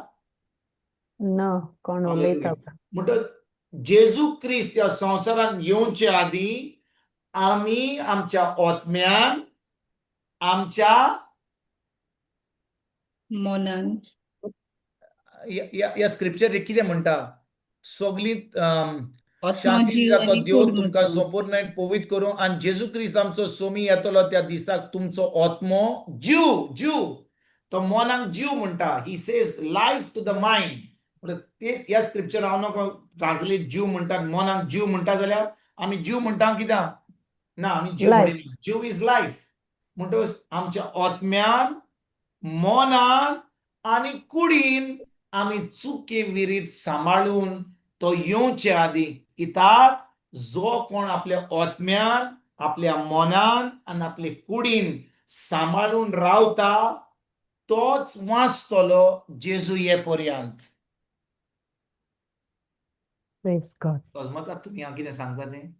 ना, कोण उलयता? म्हणटोच जेजू क्रिस्त ह्या संवसारान येवचे आदी आमी आमच्या आत्म्यान, आमच्या मनान या स्क्रिप्चर कितें म्हणटा? सगळी आत्मा, शांती जीव दिता तो आनी देव कूड तुमकां म्हणटा. संपूर्ण पवित्र करूं आनी जेजू क्रिस्त आमचो सोमी येतलो त्या दिसाक तुमचो आत्मो, जीव तो मनाक जीव म्हणटा. He says life to the mind. ते ह्या स्क्रिप्चर हांव नका ट्रान्सलेट जीव म्हणटा, मनाक जीव म्हणटा जाल्यार आमी जीव म्हणटा कित्याक? ना, आमी जीव म्हणिना. जीव इज लायफ. म्हणटच आमच्या आत्म्यान, मनान आनी कुडीन आमी चुके विरीत सांबाळून तो येवचे आदी. कित्याक जो कोण आपल्या आत्म्यान, आपल्या मनान आनी आपल्या कुडीन सांबाळून रावता तोच वाचतलो जेजू ये पर्यंत. Praise God. समजता तुमी हांव कितें सांगता तें?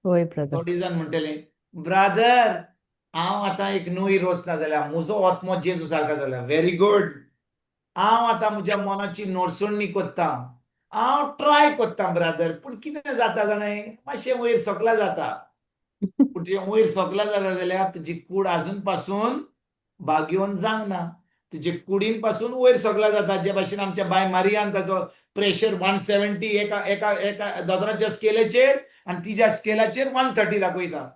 वय ब्रदर. थोडी जाण म्हणटले, ब्रादर हांव आतां एक नवी रचना जाल्या, म्हजो आत्मो जेजू सारका जाला. Very good. हांव आतां म्हज्या मनाची नडसडणी करतां. हांव ट्राय कोत्ता ब्रादर, पूण कितें जाता जाणाय, मातशें वयर सकला जाता. पूण तुजें वयर सकला जाल्यार तुजी कूड आजून पासून बागेवन जावना. तुजे कुडीन पासून वयर सकला जाता. जे भाशेन आमच्या बाय मारियान ताचो प्रेशर 170 एका दोतोराच्या स्केलाचेर आनी तिच्या स्केलाचेर 130 दाखयता.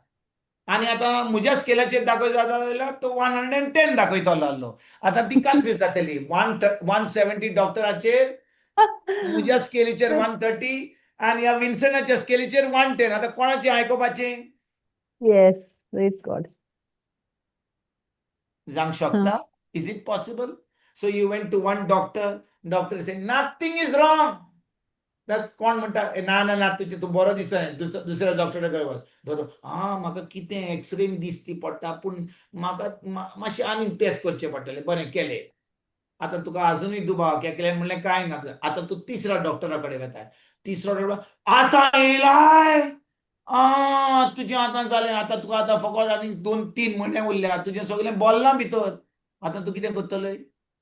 आनी आतां म्हज्या स्केलाचेर दाखयता जाल्यार तो 110 दाखयतलो आहलो. आतां ती कन्फ्यूज जातली. 170 डॉक्टराचेर, म्हज्या स्केलीचेर 130 आनी ह्या विन्सनाच्या स्केलीचेर 110. आतां कोणाचें आयकोपाचें? Yes, praise God. जावंक शकता? Is it possible? So you went to one doctor said nothing is wrong. कोण म्हणटा ना ना ना तुजें तूं बरो दिसना, दुसऱ्या डॉक्टरा कडेन वच. म्हाका कितें एक्सरे दिसती पडटा, पूण म्हाका मातशें आनीक टेस्ट करचें पडटलें. बरें केलें. आतां तुका आजुनूय दुबाव केलें म्हणलें कांय ना. आतां तूं तिसऱ्या डॉक्टरा कडेन वता. तिसरो डॉक्टर आतां येयलाय, तुजें आतां जालें. आतां तुका आतां फकत आनीक 2-3 म्हयने उरल्या. तुजें सगळें बोल्लां भितर. आतां तूं कितें करतलें?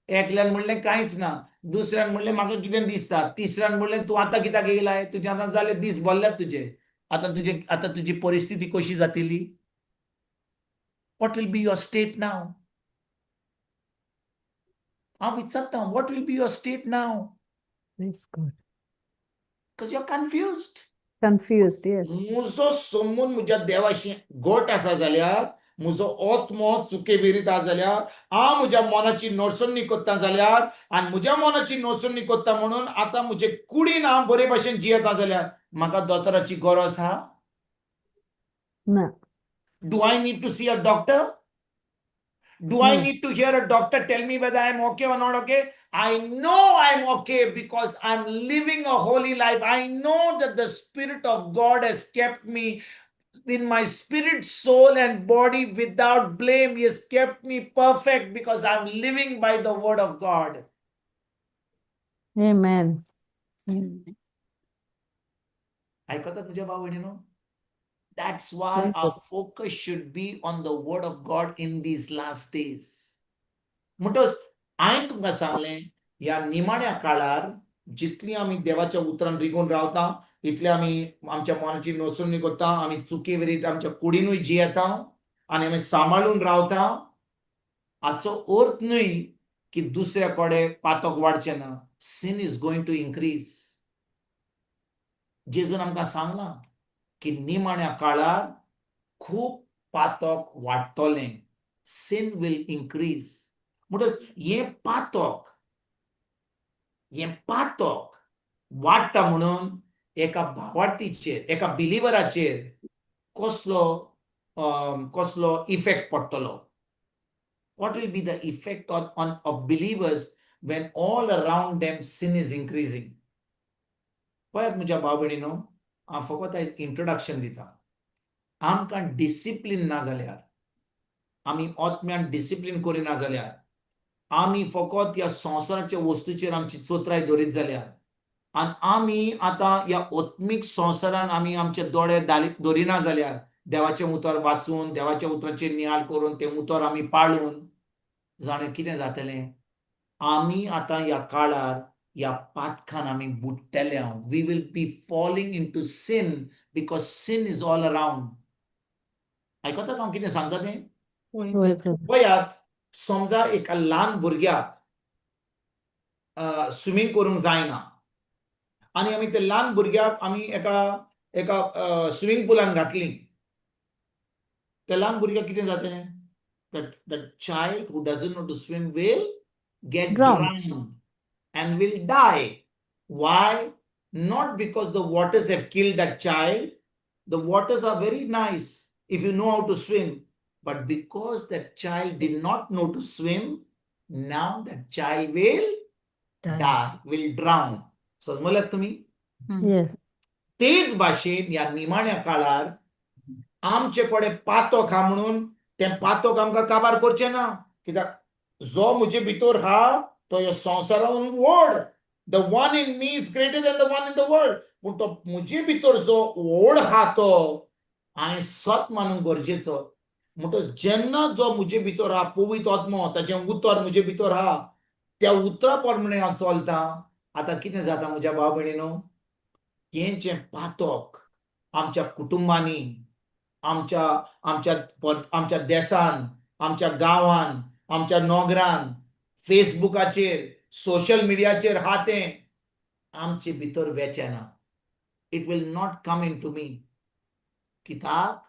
एकल्यान म्हणलें कांयच ना. दुसऱ्यान म्हणलें म्हाका कितें दिसता. तिसऱ्यान म्हणलें तूं आतां कित्याक येयलाय? तुजें आतां जालें, दीस भरल्यात तुजे. आतां तुजी परिस्थिती कशी जातली? What will be your state now? हांव विचारता, what will be your state now? Praise God. Because you are confused. Confused, yes. म्हजो संबंद म्हज्या देवाशी घट आसा जाल्यार, म्हजो आत्मो चुके विरीत आसा जाल्यार, हांव म्हज्या मनाची नडसणी करता जाल्यार, आनी म्हज्या मनाची नडसणी करता म्हणून आतां म्हजे कुडीन हांव बरे भाशेन जियेता जाल्यार म्हाका दोतोराची गरज आहा? No. Do I need to see a doctor? Do I No. need to hear a doctor tell me whether I'm okay or not okay? I know I'm okay because I'm living a holy life. I know that the Spirit of God has kept me in my spirit, soul, and body without blame. He has kept me perfect because I'm living by the word of God. Amen. ऐकता तुझ्या भाव बहिणीनो? That's why Very our good. focus should be on the word of God in these last days. म्हणटच हांवें तुमकां सांगलें, ह्या निमाण्या काळार जितली आमी देवाच्या उतरान रिगून रावता, इतले आमी आमच्या मनाची नोसणी करता, आमी चुके विरीत आमच्या कुडीनूय जियेता आनी आमी सांबाळून रावता. हाचो अर्थ न्हय की दुसऱ्या कडेन पातक वाडचें ना. sin is going to increase. जेजून आमकां सांगलां की निमाण्या काळार खूब पातक वाडटलें. sin will increase. म्हणटच हें पातक वाडटा म्हणून एका भावार्थीचेर, एका बिलिवराचेर कसलो इफेक्ट पडटलो? What will be the effect of believers when all around them sin is increasing? पळयात म्हज्या भाव भयणीनो, हांव फकत आयज इंट्रोडक्शन दिता. आमकां डिसिप्लीन ना जाल्यार, आमी आत्म्यान डिसिप्लीन करिना जाल्यार, आमी फकत ह्या संवसाराच्या वस्तूचेर आमची चोत्राय दवरीत जाल्यार, आनी आमी आतां ह्या आत्मीक संवसारान आमी आमचे दोळे दवरिना जाल्यार, देवाचें उतर वाचून, देवाच्या उतराचेर नियाळ करून, तें उतर आमी पाळून, जाणा कितें जातलें? आमी आतां ह्या काळार ह्या पातकान आमी बुडटले आहोत. We will be falling into sin because sin is all around. आयकतात हांव कितें सांगता तें? Hoy, brother. पळयात, समजा एका ल्हान भुरग्याक स्विमींग करूंक जायना आनी आमी ते ल्हान भुरग्याक आमी एका स्विमींग पुलान घातली. त्या ल्हान भुरग्याक कितें जातलें? That child who doesn't know to swim will get drowned and will die. Why? Not because the waters have killed that child. The waters are very nice if you know how to swim. But because that child did not know to swim, now that child will die, will drown. समजल्यात तुम्ही? Yes. तेच भाशेन ह्या निमाण्या काळार आमचे कडेन पातक हा म्हणून तें पातक आमकां काबार करचें ना. कित्याक जो म्हजे भितर हा तो ह्या संवसारान व्हड. The one in me is greater than the one in the world. पूण तो म्हजे भितर जो व्हड हा तो हांवें सत मानूंक गरजेचो. म्हणटच जेन्ना जो म्हजे भितर हा पवित्र आत्मो, ताचें उतर म्हजे भितर हा, त्या उतरा प्रमाणे हांव चलतां, आता कितें जाता म्हज्या भाव भयणीनो, हें जें पातक आमच्या कुटुंबांनी, आमच्या आमच्या आमच्या देशान, आमच्या गांवान, आमच्या नोगरान, फेसबुकाचेर, सोशल मिडियाचेर हा तें आमचे भितर वेचना. It will not come into me. कित्याक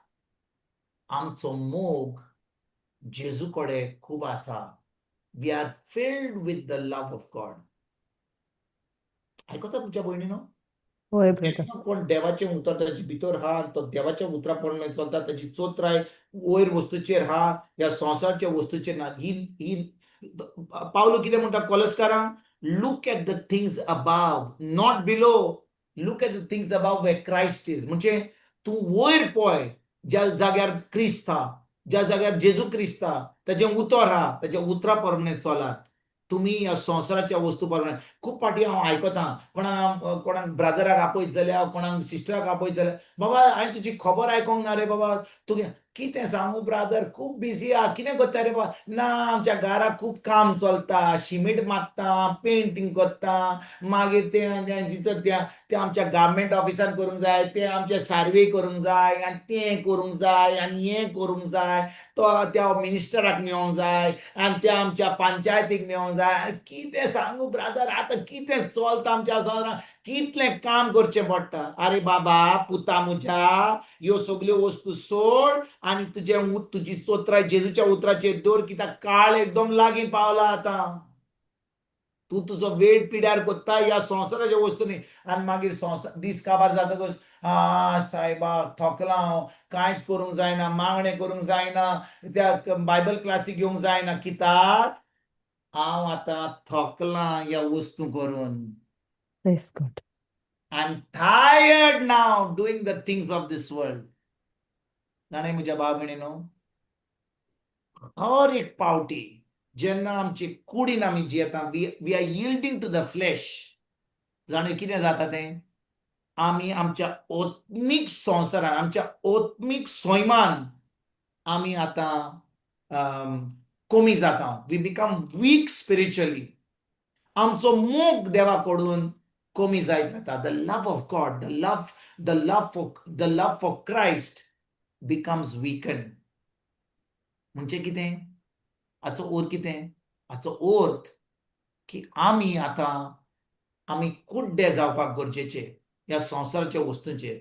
आमचो मोग जेजू कडेन खूब आसा. We are filled with the love of God. आयकता तुमच्या भयणीनो? होय ब्रदर. जेन्ना कोण देवाचें उतर ताचे भितर हा, तो देवाच्या उतरा प्रमाणे चलता, ताची चोत्राय वयर वस्तूचेर हा, ह्या संवसारच्या वस्तूचेर ना. ही पावलो कितें म्हणटा कोलस्कारांक? Look at the things above, not below. Look at the things above where Christ is. म्हणजे तूं वयर पळय, ज्या जाग्यार क्रिस्त हा, ज्या जाग्यार जेजू क्रिस्त हा, ताचें उतर हा, ताच्या उतरा प्रमाणे चलात. तुमी ह्या संवसाराच्या वस्तू प्रमाणे. खूब फाटी हांव आयकतां, कोणाक ब्रादराक आपयत जाल्यार, कोणाक सिस्टराक आपयत जाल्यार, बाबा हांवें तुजी खबर आयकोंक ना रे बाबा. तुगे कितें सांगू ब्रादर, खूब बिजी आहा. कितें करता रे बाबा? ना, आमच्या घराक खूब काम चलता, शिमीट मारता, पेंटींग करता, मागीर ते आमच्या गव्हर्मेंट ऑफिसान करूंक जाय, ते आमचे सर्वे करूंक जाय, आनी तें करूंक जाय, आनी हें करूंक जाय, तो त्या मिनिस्टराक मेळोंक जाय, आनी त्या आमच्या पंचायतीक मेळोंक जाय. कितें सांगू ब्रादर, आतां कितें चलता आमच्या संवसारांत, कितलें काम करचें पडटा. अरे बाबा पुता म्हज्या, ह्यो सगल्यो वस्तू सोड आनी तुजी चोत्राय जेजूच्या उतराचेर दवर, कित्याक काळ एकदम लागीं पावला आतां. तूं तुजो वेळ पिड्यार कोत्ता ह्या संवसाराच्या वस्तूंनी, आनी मागीर दीस काबार जातकच सायबा थकला हांव, कांयच करूंक जायना, मागणें करूंक जायना, त्या बायबल क्लासीक येवंक जायना. कित्याक हांव आतां थकलां ह्या वस्तू करून. Praise God. I am tired now doing the things of this world. जाणें म्हज्या भाव भयणीनो, हर एक पावटी जेन्ना आमची कुडीन आमी जियेता, we are yielding to the flesh, जाणें कितें जाता तें? आमी आमच्या ओत्मीक संवसारान, आमच्या ओत्मीक सैमान आमी आतां कमी जाता. We become weak spiritually. आमचो मोग देवाकडून कमी जायत वता. The love of God, the love for Christ becomes weaken. म्हणजे कितें? हाचो अर्थ कितें? हाचो अर्थ की आमी कुड्डे जावपाक गरजेचे ह्या संवसाराच्या वस्तूंचेर.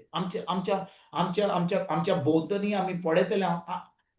आमच्या भोंवतणी आमी पळयतले.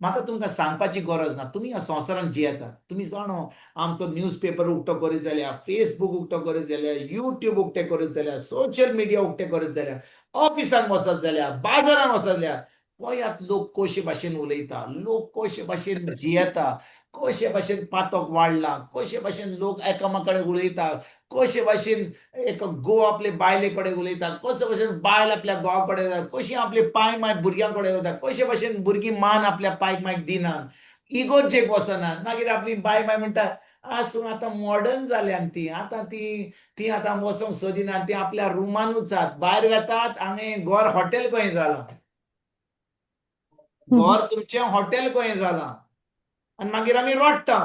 म्हाका तुमकां सांगपाची गरज ना, तुमी ह्या संवसारान जियेतात. तुमी जाणो, आमचो न्यूज पेपर उक्तो करीत जाल्यार, फेसबूक उक्तो करीत जाल्यार, युट्यूब उक्तें करीत जाल्यार, सोशल मिडिया उक्तें करीत जाल्यार, ऑफिसान वचत जाल्यार, बाजारान वचत जाल्यार, पळयात लोक कशे भाशेन उलयता, लोक कशे भाशेन जियेता, कशे भाशेन पातक वाडला, कशे भाशेन लोक एकामेका कडेन उलयता, कशे भाशेन एक घोव आपले बायले कडेन उलयता, कशे भाशेन बायल आपल्या घोवा कडेन उलयता, कशी आपले पाय माय भुरग्यां कडेन उलयता, कशे भाशेन भुरगीं मान आपल्या पायक मायक दिनात, इगोर्जेक वचनात. मागीर आपली बाय माय म्हणटा, आसूं आतां मॉडर्न जाल्यान ती आतां वचोंक सोदिनात, ती आपल्या रुमानूच आहात, भायर वेतात आनी घर हॉटेल कहें जालां. घर तुमचें हॉटेल कहें जालां. आनी मागीर आमी रडटा.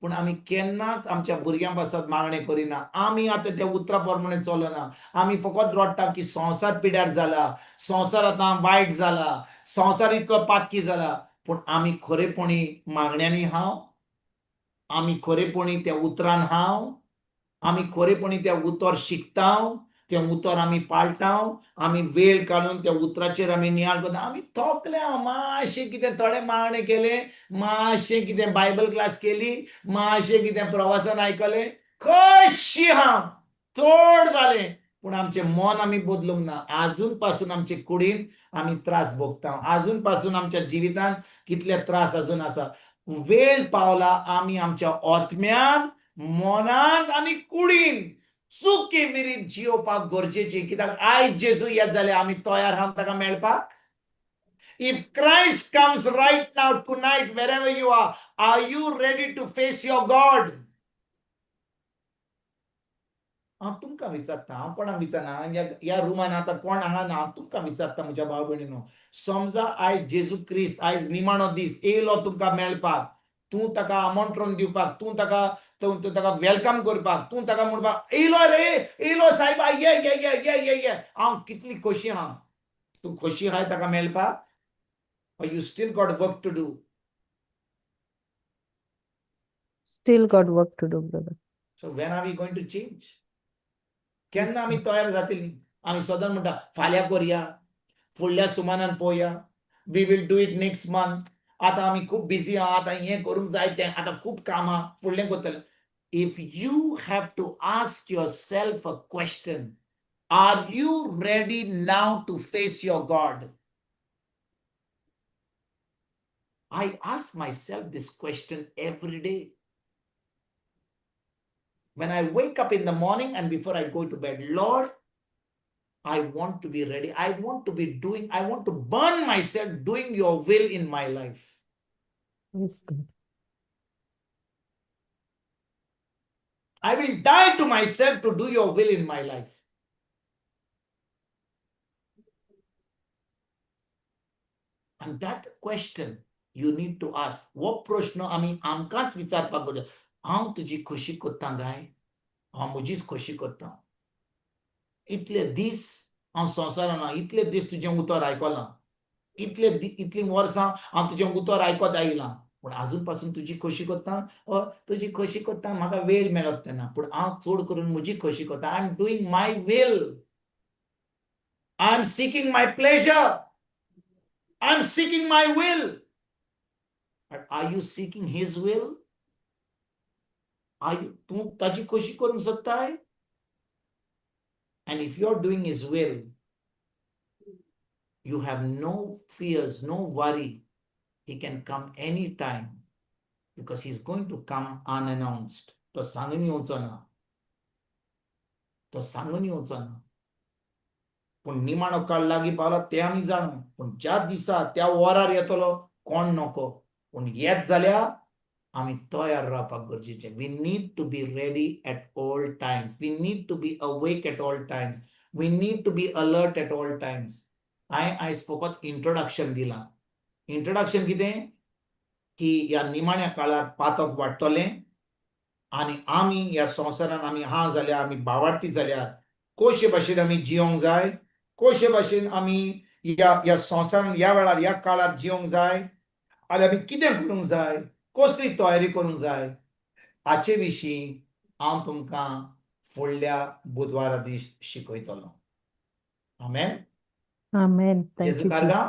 पूण आमी केन्नाच आमच्या भुरग्यां पासत मागणें करिना. आमी आतां त्या उतरा प्रमाणे चलना. आमी फकत रडटा की संवसार पिड्यार जाला, संवसार आतां वायट जाला, संवसार इतलो पातकी जाला. पूण आमी खरेपणी मागण्यांनी हांव, आमी खरेपणी त्या उतरान हांव, आमी खरेपणी त्या उतर शिकतांव, तें उतर आमी पाळटांव, आमी वेळ काडून त्या उतराचेर आमी नियाळ करता. आमी थकल्या. मातशें कितें थोडें मागणें केलें, मातशें कितें बायबल क्लास केली, मातशें कितें प्रवासान आयकलें, खोशी हांव, चड जालें. पूण आमचें मन आमी बदलूंक ना. आजून पासून आमचे कुडीन आमी त्रास भोगता. आजून पासून आमच्या जिवितांत कितले त्रास आजून आसा. वेळ पावला आमी आमच्या ओतम्यान, मनांत आनी कुडीन चुकी विरीत जियोवपाक गरजेची. कित्याक आयज जेजू येत जाल्यार आमी तयार आहात ताका मेळपाक. If Christ comes right now tonight wherever you are you ready to face your God? हांव तुमकां विचारता, हांव कोणाक विचारना. ह्या रुमान आतां कोण आहा ना, हांव तुमकां विचारता म्हज्या भाव भयणीनो. समजा आयज जेजू क्रिस्त आयज निमाणो दीस येयलो तुमकां मेळपाक, तूं ताका आमंत्रण दिवपाक, तूं ताका वेलकम करपाक, तूं ताका म्हणपाक येयलो रे, येयलो सायबा, ये ये ये ये ये ये हांव कितली खोशी आहा. तूं खोशी आहाय ताका मेळपाक, or you still got work to do? Still got work to do, brother. So when are we going to change? केन्ना आमी तयार जातली? आमी सदांच म्हणटा फाल्यां करया, फुडल्या सुमारान पळोवया, we will do it next month. आतां आमी खूब बिजी आहा, आतां हें करूंक जाय तें, आतां खूब काम आहा, फुडलें करतलें. If you have to ask yourself a question, are you ready now to face your God? I ask myself this question every day. When I wake up in the morning and before I go to bed, Lord, I want to be ready. I want to burn myself doing your will in my life. Yes, God. I will die to myself to do your will in my life. And that question you need to ask. हो प्रश्न आमी आमकांच विचारपाक जाय. हांव तुजी खोशी कोत्तां काय? हांव म्हजीच खोशी कोत्तां. इतले दीस हांव संवसारान ना, इतले दीस तुजें उतर आयकलां, इतलीं वर्सां हांव तुजें उतर आयकत आयलां, पूण आजून पासून तुजी खोशी कोत्तां. तुजी खोशी कोत्तां, म्हाका वेळ मेळत तेन्ना, पूण हांव चड करून म्हजी खोशी कोत्तां. I am doing my will. I am seeking my pleasure. I am seeking my will. But are you seeking his will? तूं ताजी खोशी करूंक सोदताय? And if you're doing his will, you have no fears, no worry. He can come anytime because he's going to come unannounced. तो सांगून येवचो ना. तो सांगून येवचो ना. पूण निमाणो काळ लागीं पावलो तें आमी जाणा. पूण ज्या दिसा त्या वरार येतलो कोण नको. पूण येत जाल्यार आमी तयार रावपाक गरजेचें. We need to be ready at all times. We need to be awake at all times. We need to be alert at all times. हांवें आयज फकत इंट्रोडक्शन दिलां. इंट्रोडक्शन कितें? की ह्या निमाण्या काळार पातक वाडटलें आनी आमी ह्या संवसारान आमी आहा जाल्यार, आमी भावार्थी जाल्यार कशे भाशेन आमी जियोंक जाय, कशे भाशेन आमी ह्या संवसारान ह्या वेळार ह्या काळार जियोंक जाय, आनी आमी कितें करूंक जाय, कसली तयारी करूंक जाय, हाचे विशीं हांव तुमकां फुडल्या बुधवारा दीस शिकयतलों. आमेन. Amen. Thank जेजू you, Karga.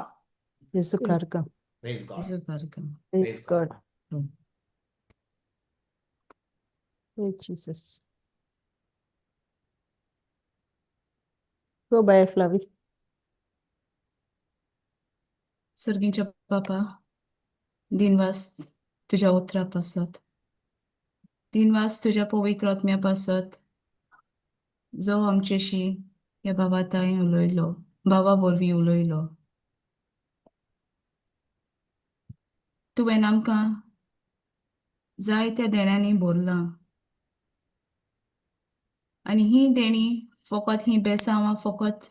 Jesus. Karka. Praise God. जेजू कारगा. Praise God. Mm. Praise Jesus. Go by Flavi. सर्गींच्या बापा, दिनवास तुझ्या उतरा पासत, दिनवास तुझ्या पवित्र आत्म्या पासत, जो आमचेशी ह्या बाबाताय उलयलो, बाबा वरवीं उलयलो. तुवें आमकां जायत्या देण्यांनी भरलां आनी ही देणी फकत ही बेसांवां फकत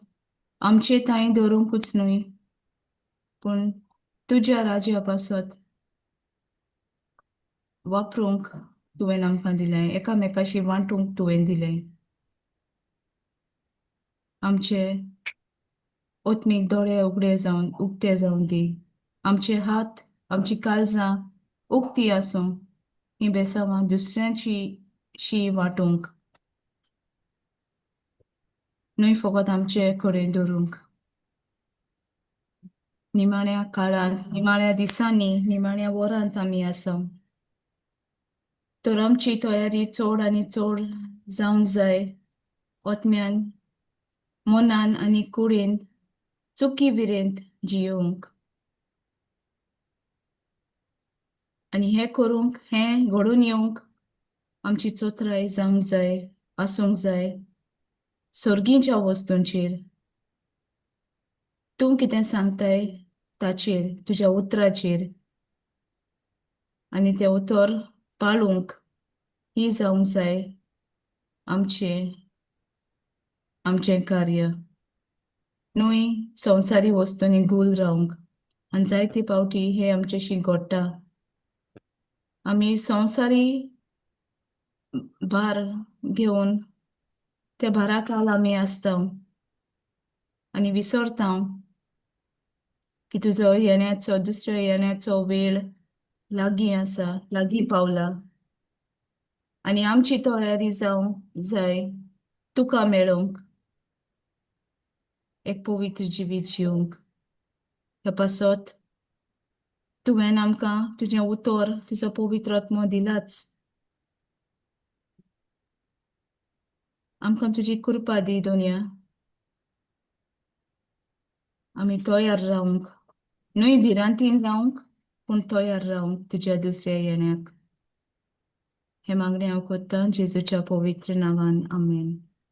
आमचे ताई दवरूंकूच न्हय, पूण तुज्या राज्या पासत वापरूंक तुवें आमकां दिलें, एकामेकाशी वांटूंक तुवें दिलें. आमचे ओत्मीक दोळे उक्ते जावन दी. आमचे हात, आमची काळजां उक्तीं आसूं ही बेसांवां दुसऱ्यांची वांटूंक, न्हय फकत आमचे कडेन दवरूंक. निमाण्या काळांत, निमाण्या दिसांनी, निमाण्या वरांत आमी आसा, तर आमची तयारी चड आनी चड जावंक जाय. ओत्म्यान, मनान आनी कुडीन चुकी बिरेंत जियोंक. आनी हें करूंक, हें घडून येवंक आमची चोत्राय जावंक जाय, आसूंक जाय सर्गीच्या वस्तूंचेर. तूं कितें सांगताय ताचेर, तुज्या उतराचेर, आनी तें उतर पाळूंक ही जावंक जाय आमचें कार्य. न्हय संवसारी वस्तूंनी घूल रावंक. आनी जायते पावटी हे आमचेशी घडटा. आमी संवसारी भार घेवन त्या भारा काल आमी आसता आनी विसरता की तुजो येण्याचो दुसऱ्या येण्याचो वेळ लागीं आसा, लागीं पावला. आनी आमची तयारी जावंक जाय तुका मेळोंक, एक पवित्र जिवीत जिवंक. ह्या पासत तुवें आमकां तुजें उतर, तुजो पवित्र आत्मो दिलाच. आमकां तुजी कृपा दी दोनया. आमी तयार रावंक, न्हय भिरांतीन रावंक, पूण तयार रावंक तुज्या दुसऱ्या येण्याक. हे मागणें हांव करतां जेजूच्या पवित्र नांवान. आमेन.